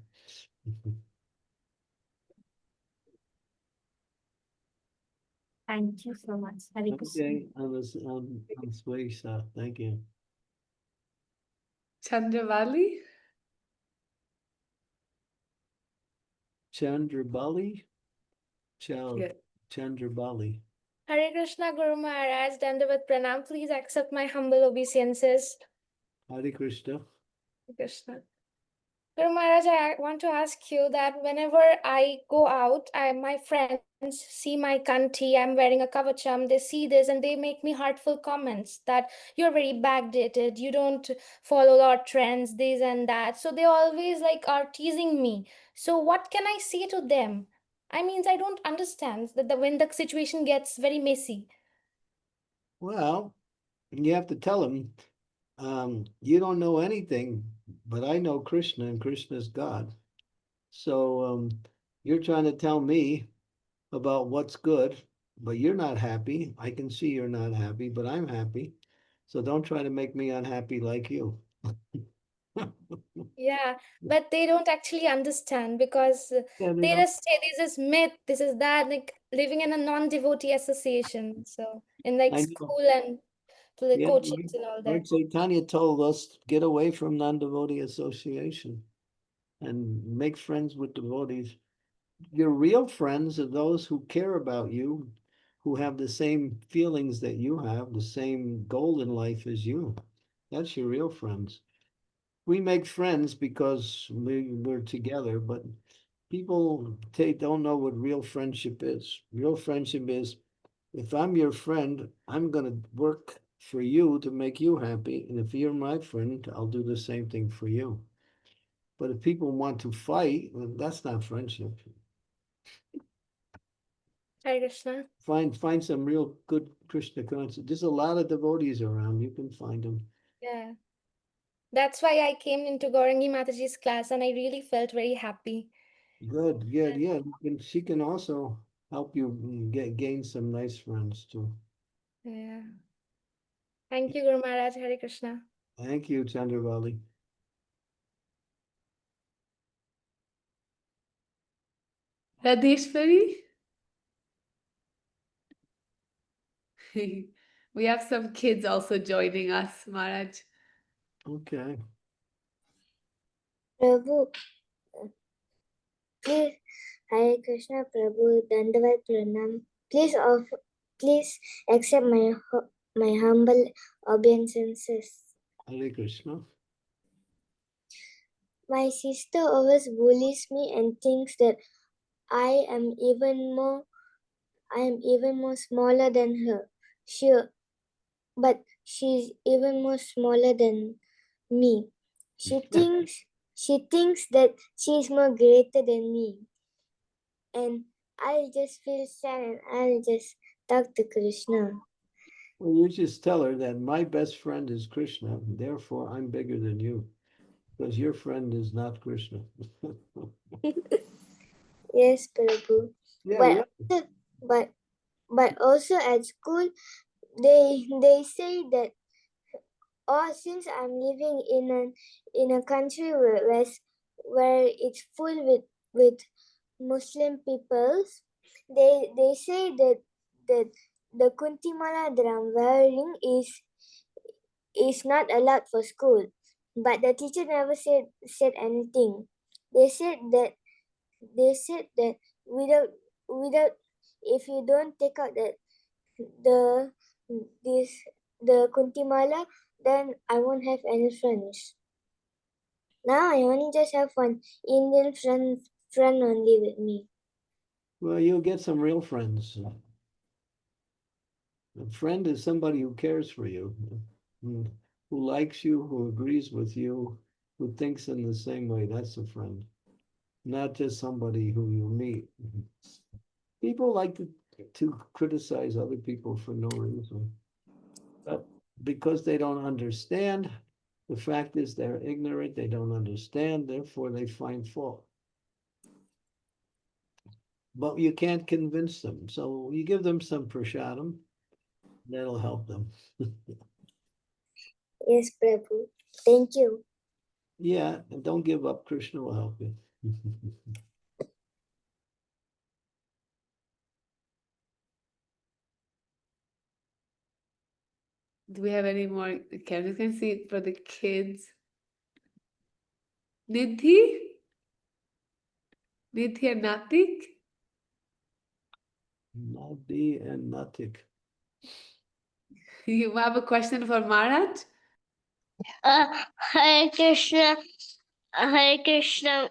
Thank you so much. Hare Krishna. Okay, I'm Swaysa. Thank you. Chandravali? Chandrabali? Yes. Chandrabali. Hare Krishna Guru Maharaj, Dandavat Pranam. Please accept my humble obeisances. Hare Krishna. Krishna. Guru Maharaj, I want to ask you that whenever I go out, my friends see my kanti, I'm wearing a kavacham, they see this and they make me heartful comments that you're very backdated, you don't follow our trends, this and that. So they always like are teasing me. So what can I say to them? I mean, I don't understand that when the situation gets very messy. Well, you have to tell him, you don't know anything, but I know Krishna and Krishna is God. So you're trying to tell me about what's good, but you're not happy. I can see you're not happy, but I'm happy. So don't try to make me unhappy like you. Yeah, but they don't actually understand because Yeah, they they don't. just say this is myth, this is that, like living in a non-devotee association. So in like I know. school and to the Yeah, coachings and all that. Lord Chaitanya told us, get away from non-devotee association and make friends with devotees. Your real friends are those who care about you, who have the same feelings that you have, the same goal in life as you. That's your real friends. We make friends because we're together, but people don't know what real friendship is. Real friendship is, if I'm your friend, I'm going to work for you to make you happy. And if you're my friend, I'll do the same thing for you. But if people want to fight, well, that's not friendship. Hare Krishna. Find some real good Krishna consciousness. There's a lot of devotees around. You can find them. Yeah. That's why I came into Gaurangi Mataji's class and I really felt very happy. Good. Yeah. She can also help you gain some nice friends too. Yeah. Thank you, Guru Maharaj. Hare Krishna. Thank you, Chandravali. Radheshwari? We have some kids also joining us, Maharaj. Okay. Prabhu, please, Hare Krishna, Prabhu, Dandavat Pranam. Please accept my humble obeisances. Hare Krishna. My sister always bullies me and thinks that I am even more smaller than her. But she's even more smaller than me. She thinks that she's more greater than me. And I'll just feel sad and I'll just talk to Krishna. Well, you just tell her that my best friend is Krishna, and therefore I'm bigger than you, because your friend is not Krishna. Yes, Prabhu. Yeah, But also at school they say that since I'm living in a country where it's full with Muslim peoples, they say that the Kuntimala that I'm wearing is not allowed for school. But the teacher never said anything. They said that without if you don't take out the this the Kuntimala, then I won't have any friends. Now I only just have one Indian friend only with me. well, you'll get some real friends. A friend is somebody who cares for you, who likes you, who agrees with you, who thinks in the same way. That's a friend, not just somebody who you meet. People like to criticize other people for no reason. But because they don't understand, the fact is they're ignorant, they don't understand, therefore they find fault. But you can't convince them. So you give them some prasadam, that'll help them. Yes, Prabhu. Thank you. Yeah, and don't give up. Krishna will help you. Do we have any more? Okay, we can see it for the kids. Nidhi? Nidhi and Natik? Nadi and Natik. You have a question for Maharaj? Hare Krishna, Hare Krishna,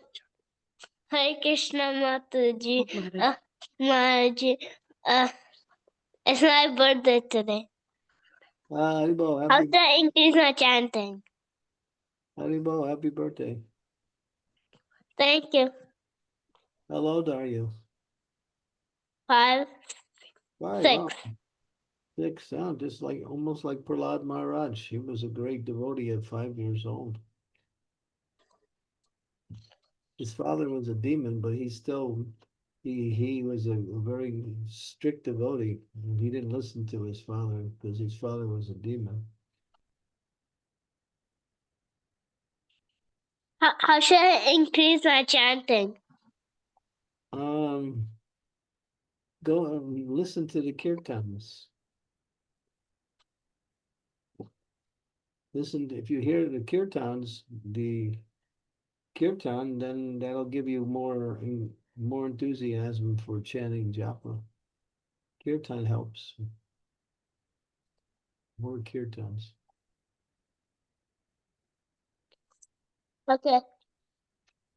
Hare Krishna Mataji. Maharaj, it's my birthday today. Haribolo, How to increase my chanting? Haribolo, happy birthday. Thank you. How old are you? 5, 5. 6. Wow. 6, just like almost like Prahlad Maharaj. He was a great devotee at 5 years old. His father was a demon, but he was a very strict devotee. He didn't listen to his father because his father was a demon. How should I increase my chanting? Go and listen to the kirtans. Listen, if you hear the kirtans, the kirtan, then that'll give you more enthusiasm for chanting japa. Kirtan helps. More kirtans. Okay.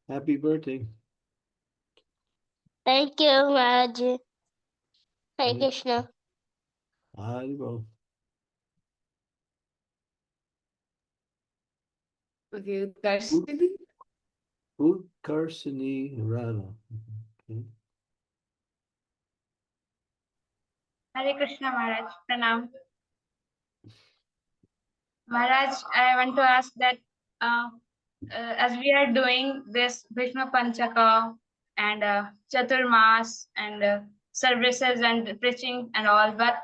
Happy birthday. Thank you, Maharaj. Hare Krishna. Haribolo. Okay, Darshini. Utkarsini Radha. Okay. Hare Krishna Maharaj, Pranam. Maharaj, I want to ask that as we are doing this Bhisma Panchaka and Chaturmas and services and preaching and all, but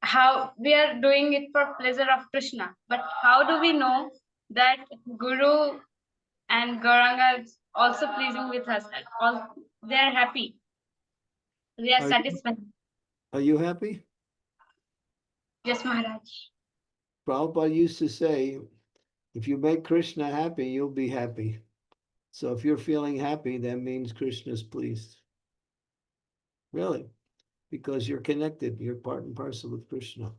how we are doing it for pleasure of Krishna. But how do we know that Guru and Gauranga is also pleasing with us? All they are happy. They are satisfied. Are you happy? Yes, Maharaj. Prabhupada used to say, if you make Krishna happy, you'll be happy. So if you're feeling happy, that means Krishna's pleased. Really, because you're connected, you're part and parcel with Krishna.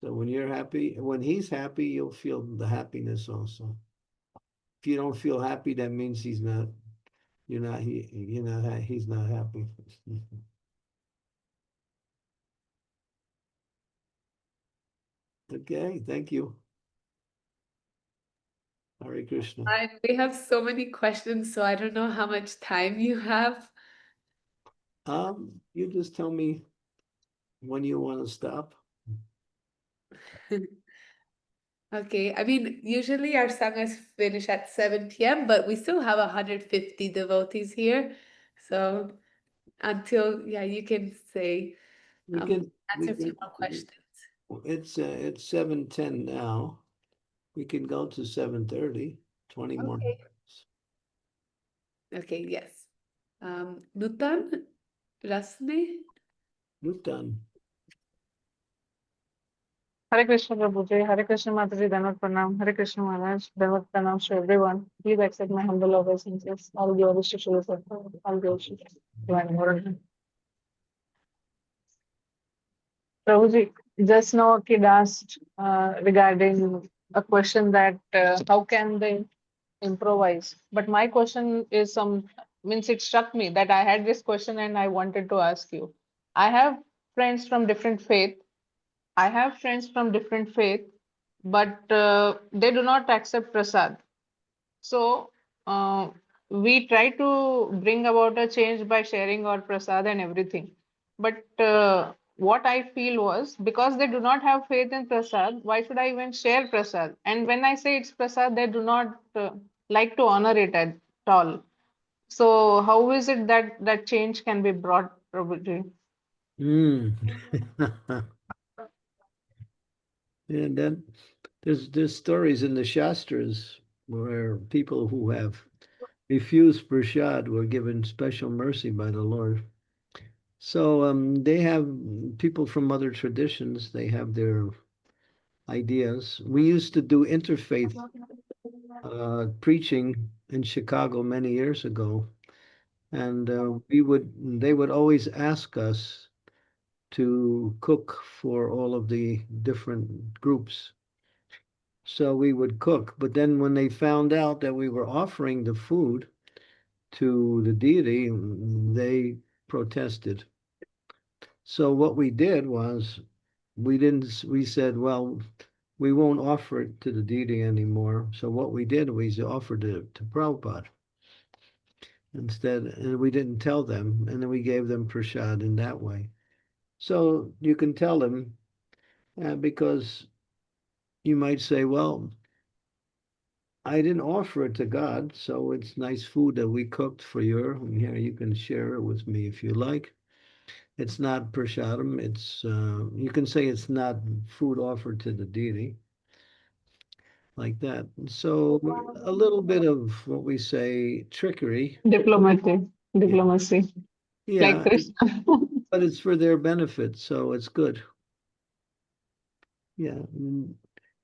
So when you're happy, when he's happy, you'll feel the happiness also. If you don't feel happy, that means he's not, he's not happy. Okay, thank you. Hare Krishna. We have so many questions, so I don't know how much time you have. You just tell me when you want to stop. Okay, I mean, usually our sanghas finish at 7 p.m., but we still have 150 devotees here. So until, yeah, you can say, answer a few more questions. It's 7:10 now. We can go to 7:30, 20 more minutes. Okay, yes. Nutan, Rasne? Nutan. Hare Krishna Prabhuji, Hare Krishna Mataji, Dhanvat Pranam, Hare Krishna Maharaj, Dhanvat Pranam to everyone. Please accept my humble obeisances. All glories to Srila, all glories to Divine Origin. Prabhuji, just now a kid asked regarding a question that how can they improvise? But my question is means it struck me that I had this question and I wanted to ask you. I have friends from different faith. But they do not accept prasad. So we try to bring about a change by sharing our prasad and everything. But what I feel was, because they do not have faith in prasad, why should I even share prasad? And when I say it's prasad, they do not like to honor it at all. So how is it that that change can be brought, Prabhuji? And then there's stories in the Shastras where people who have refused prasad were given special mercy by the Lord. So they have people from other traditions, they have their ideas. We used to do interfaith preaching in Chicago many years ago. And they would always ask us to cook for all of the different groups. So we would cook, but then when they found out that we were offering the food to the deity, they protested. So what we did was we said, well, we won't offer it to the deity anymore. So what we did was offered it to Prabhupada instead, and we didn't tell them, and then we gave them prasad in that way. So you can tell them, because you might say, well, I didn't offer it to God, so it's nice food that we cooked for you. And here you can share it with me if you like. It's not prasadam. It's you can say it's not food offered to the deity. like that. So a little bit of what we say trickery. Diplomacy. Like Yeah, Krishna. but it's for their benefit, so it's good. Yeah,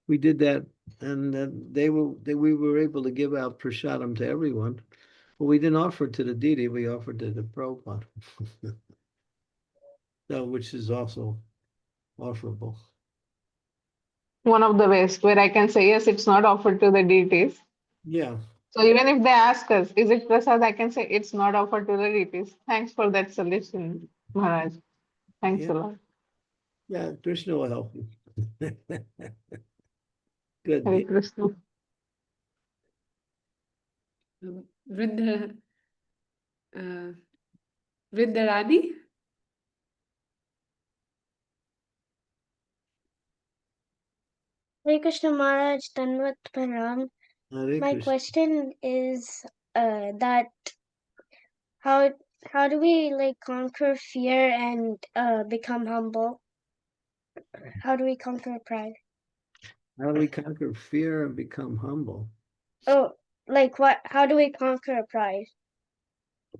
we did that, and then we were able to give out prasadam to everyone. But we didn't offer it to the deity; we offered it to Prabhupada, so, which is also offerable. One of the ways where I can say, yes, it's not offered to the deities. Yeah. So even if they ask us, is it prasad, I can say it's not offered to the deities. Thanks for that solution, Maharaj. Thanks a lot. Yeah, Krishna will help you. Good. Hare Krishna. Vrinda, Vrindarani? Hare Krishna Maharaj, Tanvat Pranam. Hare My Krishna. question is that how do we like conquer fear and become humble? How do we conquer pride? How do we conquer fear and become humble? Oh, like what? How do we conquer pride?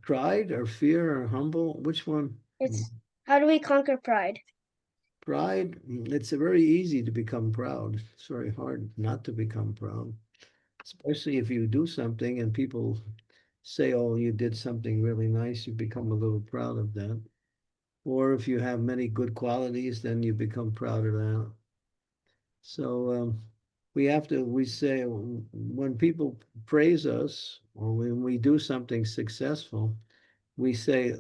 Pride or fear or humble? Which one? It's how do we conquer pride? Pride, it's very easy to become proud. It's very hard not to become proud, especially if you do something and people say, oh, you did something really nice, you become a little proud of that. Or if you have many good qualities, then you become proud of that. So we say, when people praise us or when we do something successful, we say,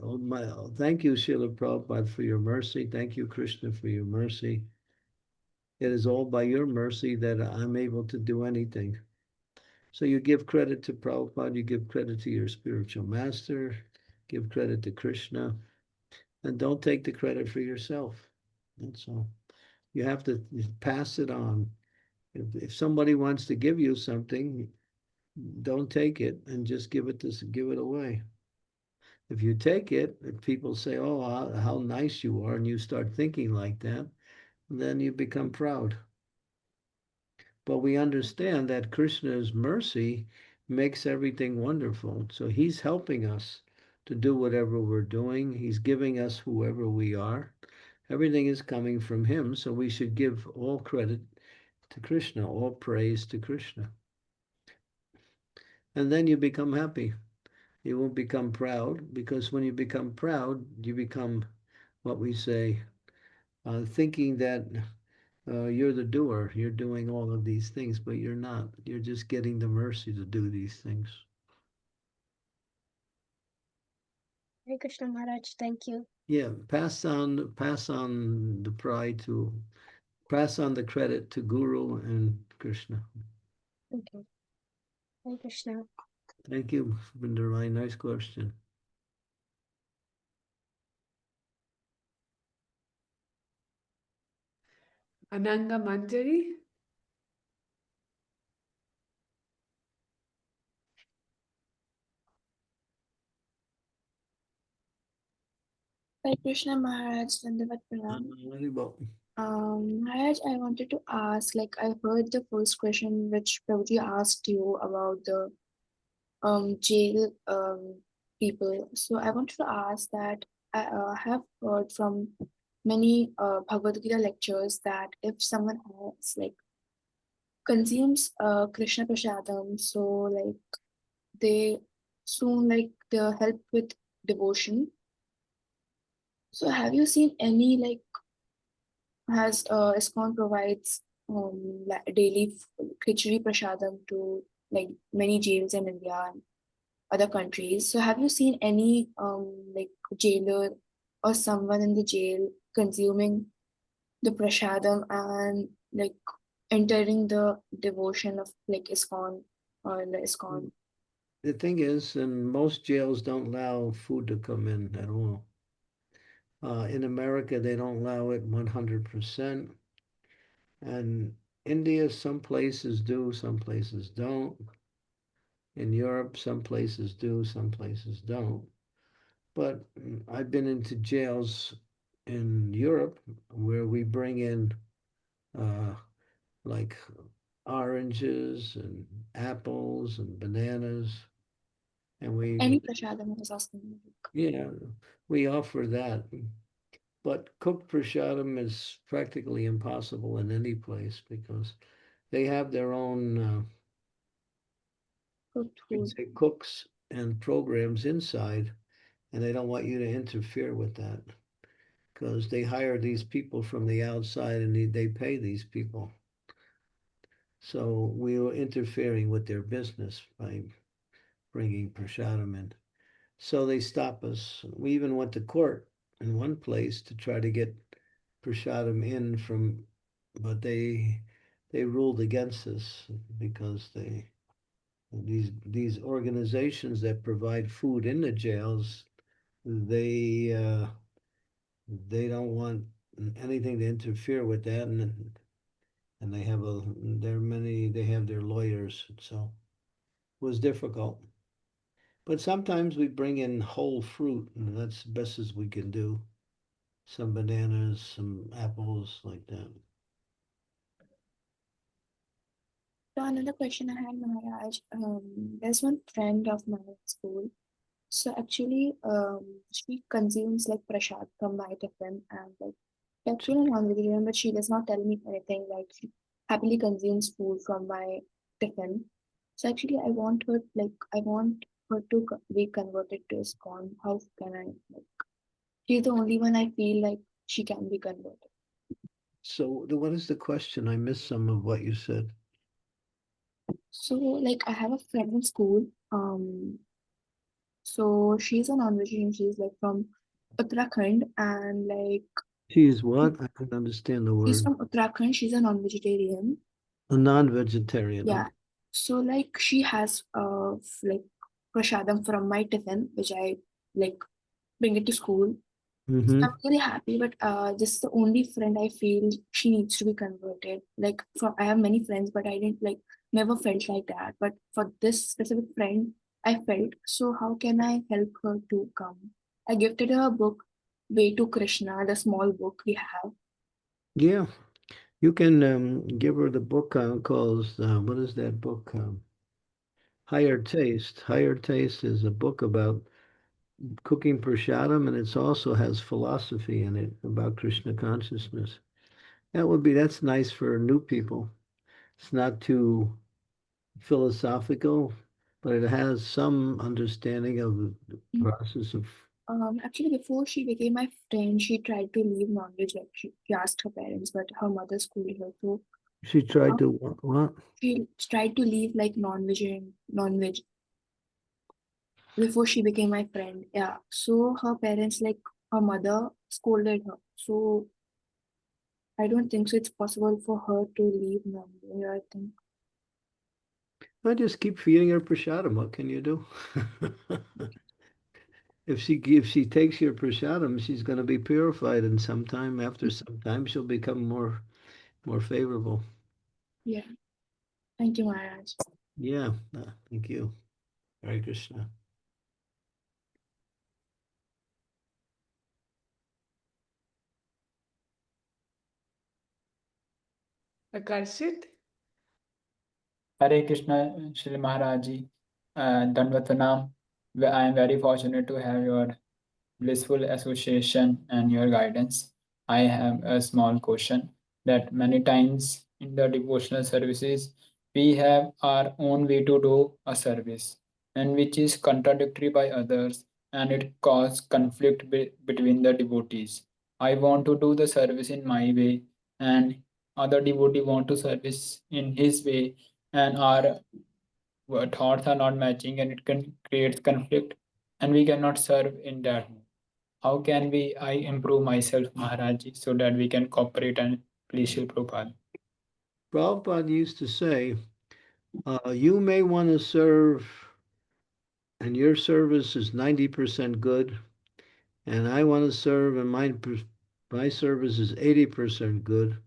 thank you, Srila Prabhupada, for your mercy. Thank you, Krishna, for your mercy. It is all by your mercy that I'm able to do anything. So you give credit to Prabhupada, you give credit to your spiritual master, give credit to Krishna, and don't take the credit for yourself. That's all. You have to pass it on. If somebody wants to give you something, don't take it and just give it away. If you take it, if people say, oh, how nice you are, and you start thinking like that, then you become proud. But we understand that Krishna's mercy makes everything wonderful. So he's helping us to do whatever we're doing. He's giving us whoever we are. Everything is coming from him. So we should give all credit to Krishna, all praise to Krishna. And then you become happy. You won't become proud, because when you become proud, you become what we say, thinking that you're the doer. You're doing all of these things, but you're not. You're just getting the mercy to do these things. Hare Krishna Maharaj, thank you. Yeah, pass on the pride to, pass on the credit to Guru and Krishna. Okay. Hare Krishna. Thank you, Vrindarai. Nice question. Ananga Manjari? Hare Krishna Maharaj, Dandavat Pranam. Haribolo. Maharaj, I wanted to ask, like I heard the first question which Prabhuji asked you about the jail people. So I wanted to ask that I have heard from many Bhagavad Gita lectures that if someone else like consumes Krishna Prasadam, so like they soon like they're helped with devotion. So have you seen any like has ISKCON provides daily khichdi prasadam to like many jails in India and other countries. So have you seen any like jailer or someone in the jail consuming the prasadam and like entering the devotion of like ISKCON or the ISKCON? The thing is, and most jails don't allow food to come in at all. In America, they don't allow it 100%. And India, some places do, some places don't. In Europe, some places do, some places don't. But I've been into jails in Europe where we bring in like oranges and apples and bananas. And Any prasadam I was asking. yeah, we offer that. But cooked prasadam is practically impossible in any place because they have their own cooks and programs inside, and they don't want you to interfere with that because they hire these people from the outside and they pay these people. So we were interfering with their business by bringing prasadam in. So they stop us. We even went to court in one place to try to get prasadam in from, but they ruled against us because these organizations that provide food in the jails, they don't want anything to interfere with that, and they have they have their lawyers, so it was difficult. But sometimes we bring in whole fruit, and that's the best as we can do. Some bananas, some apples, like that. So another question I had, Maharaj. There's one friend of mine at school. So actually, she consumes like prasad from my tiffin, and like actually a non-vegetarian, but she does not tell me anything. Like she happily consumes food from my tiffin. So actually, I want her to be converted to ISKCON. How can I like? She's the only one I feel like she can be converted. So what is the question? I missed some of what you said. So like I have a friend in school. So she's a non-vegetarian. She's like from Uttarakhand, and like She's what? I couldn't understand the she's word. from Uttarakhand. She's a non-vegetarian. A non-vegetarian. Yeah. So like she has like prasadam from my tiffin, which I like bring it to school. So I'm really happy, but this is the only friend I feel she needs to be converted. Like I have many friends, but I didn't like never felt like that. But for this specific friend, I felt. So how can I help her to come? I gifted her a book, Way to Krishna, the small book we have. Yeah, you can give her the book called, what is that book? Higher Taste. Higher Taste is a book about cooking prasadam, and it also has philosophy in it about Krishna consciousness. That's nice for new people. It's not too philosophical, but it has some understanding of the process of. Actually, before she became my friend, she tried to leave non-veg. Like she asked her parents, but her mother scolded her. So She tried to what? she tried to leave like non-veg before she became my friend. Yeah. So her parents, like her mother, scolded her. So I don't think so. It's possible for her to leave non-veg. I think. I just keep feeding her prasadam. What can you do? If she takes your prasadam, she's going to be purified, and after some time, she'll become more favorable. Yeah. Thank you, Maharaj. Yeah. Thank you. Hare Krishna. Akarshit? Hare Krishna, Srila Maharaji, Dandvat Pranam. I am very fortunate to have your blissful association and your guidance. I have a small question that many times in the devotional services, we have our own way to do a service, and which is contradictory by others, and it causes conflict between the devotees. I want to do the service in my way, and other devotee want to service in his way, and our thoughts are not matching, and it can create conflict, and we cannot serve in that. How can I improve myself, Maharaji, so that we can cooperate and please Srila Prabhupada? Prabhupada used to say, you may want to serve, and your service is 90% good, and I want to serve, and my service is 80% good.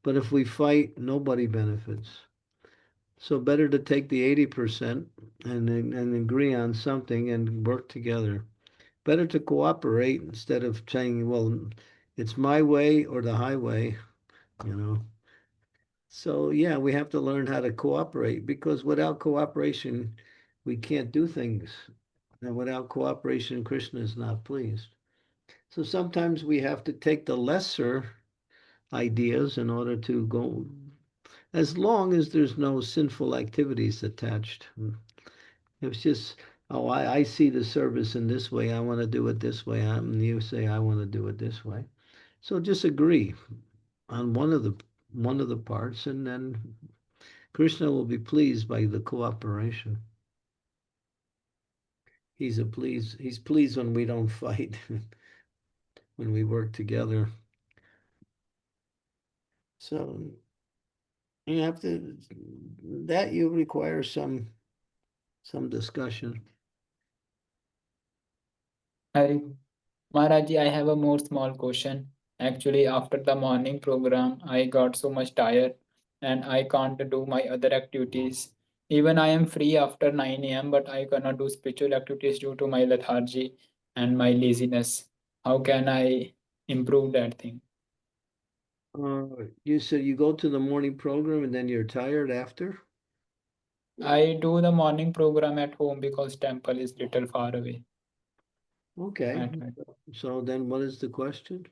But if we fight, nobody benefits. So better to take the 80% and agree on something and work together. Better to cooperate instead of saying, well, it's my way or the highway, you know. So yeah, we have to learn how to cooperate, because without cooperation, we can't do things. And without cooperation, Krishna is not pleased. So sometimes we have to take the lesser ideas in order to go, as long as there's no sinful activities attached. It's just, oh, I see the service in this way, I want to do it this way. And you say, I want to do it this way. So just agree on one of the parts, and then Krishna will be pleased by the cooperation. He's pleased when we don't fight, when we work together. So you have to, that you require some discussion. Hari, Maharaji, I have a more small question. Actually, after the morning program, I got so much tired and I can't do my other activities. Even I am free after 9 a.m., but I cannot do spiritual activities due to my lethargy and my laziness. How can I improve that thing? You said you go to the morning program and then you're tired after? I do the morning program at home because temple is little far away. Okay. So then what is the question?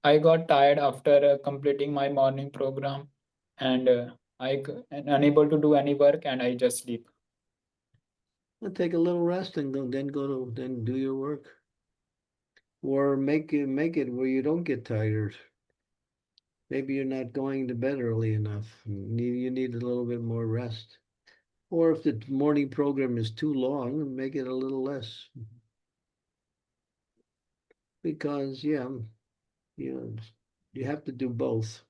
I got tired after completing my morning program and unable to do any work and I just sleep. Well, take a little rest and then do your work. Or make it where you don't get tired. Maybe you're not going to bed early enough. You need a little bit more rest. Or if the morning program is too long, make it a little less. Because you have to do both.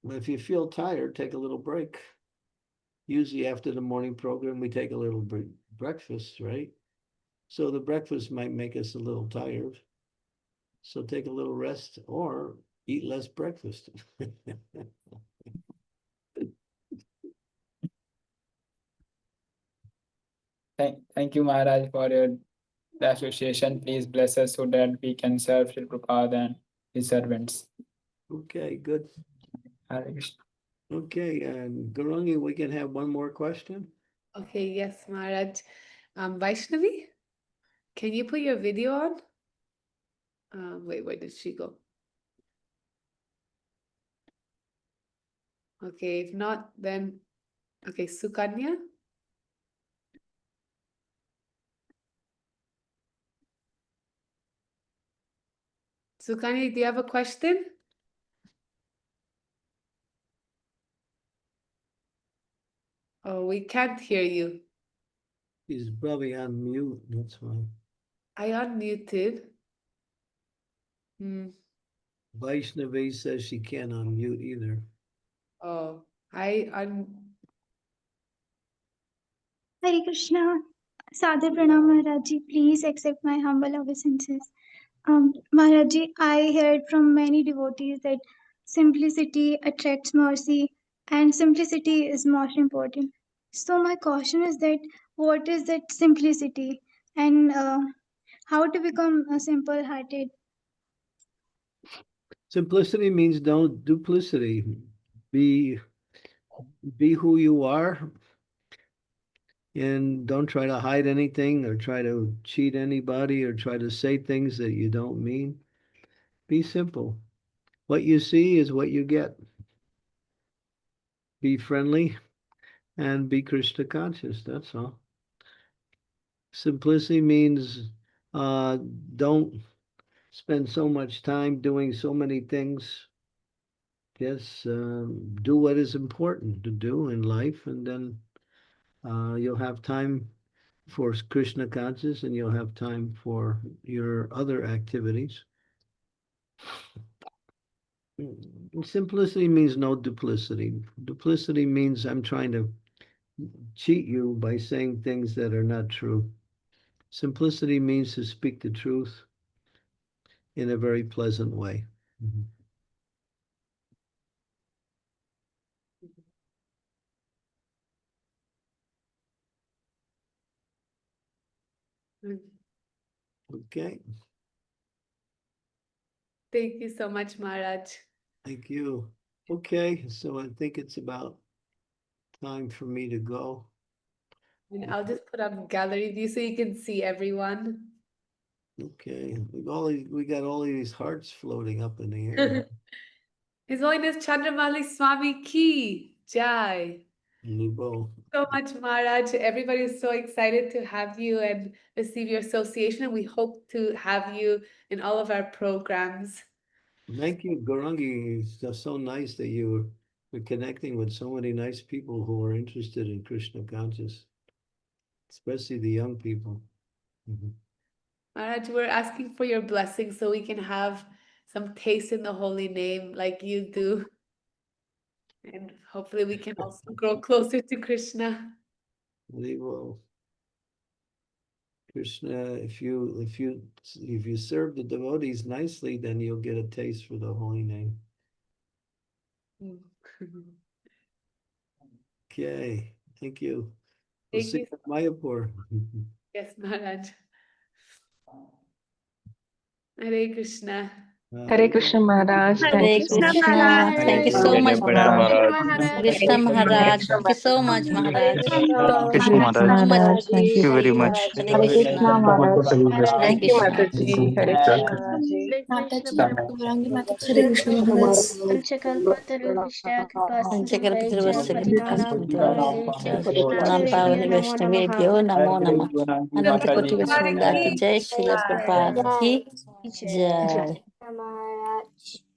If you feel tired, take a little break. Usually after the morning program, we take a little breakfast, right? So the breakfast might make us a little tired. So take a little rest or eat less breakfast. Thank you, Maharaj, for your association. Please bless us so that we can serve Srila Prabhupada and his servants. Okay, good. Hare Krishna. Okay, and Gurungi, we can have one more question. Okay, yes, Maharaj. Vaishnavi, can you put your video on? Wait, where did she go? Okay, if not, then okay, Sukanya. Sukanya, do you have a question? Oh, we can't hear you. He's probably on mute, that's why. I unmuted. Vaishnavi says she can't unmute either. Oh, Hare Krishna. Sadhu Pranam Maharaji, please accept my humble obeisances. Maharaji, I heard from many devotees that simplicity attracts mercy and simplicity is most important. So my question is that what is that simplicity and how to become a simple-hearted? Simplicity means no duplicity. Be who you are, and don't try to hide anything or try to cheat anybody or try to say things that you don't mean. Be simple. What you see is what you get. Be friendly and be Krishna conscious. That's all. Simplicity means don't spend so much time doing so many things. Just do what is important to do in life, and then you'll have time for Krishna conscious, and you'll have time for your other activities. Simplicity means no duplicity. Duplicity means I'm trying to cheat you by saying things that are not true. Simplicity means to speak the truth in a very pleasant way. Okay. Thank you so much, Maharaj. Thank you. Okay, so I think it's about time for me to go. And I'll just put on gallery view so you can see everyone. Okay, we got all these hearts floating up in the air. His Holiness Chandramali Swami Ki Jai. Haribolo. So much, Maharaj. Everybody is so excited to have you and receive your association. And we hope to have you in all of our programs. Thank you, Gaurangi. It's just so nice that you're connecting with so many nice people who are interested in Krishna consciousness, especially the young people. Maharaj, we're asking for your blessing so we can have some taste in the holy name like you do. And hopefully we can also grow closer to Krishna. Well, Krishna, if you serve the devotees nicely, then you'll get a taste for the holy name. Okay, thank you. We'll Thank see you. you at Mayapur. Yes, Maharaj. Hare Krishna. Hare Krishna Maharaj. Hare Thank you so Krishna. much. Thank you so much, Pranam Maharaj. Maharaj. Krishna Maharaj. Thank you so much, Maharaj. Krishna Thank you so Maharaj. much. Thank you very much. Hare Hare Krishna Krishna. Maharaj. Hare Thank you, Krishna. Mataji. Hare Krishna. Hare Krishna Maharaj. Pancha-kalpatarubhishta Panca-kalpatarubhishta kripa kripasinubhyo patinaam Punam Pavane Sarvebhyo namo Vaishnavebhyo namaha. Namo Namah. Ananta Koti Vaishnavindaki Jai Srila Prabhupada Ki Jai. Jai. Maharaj.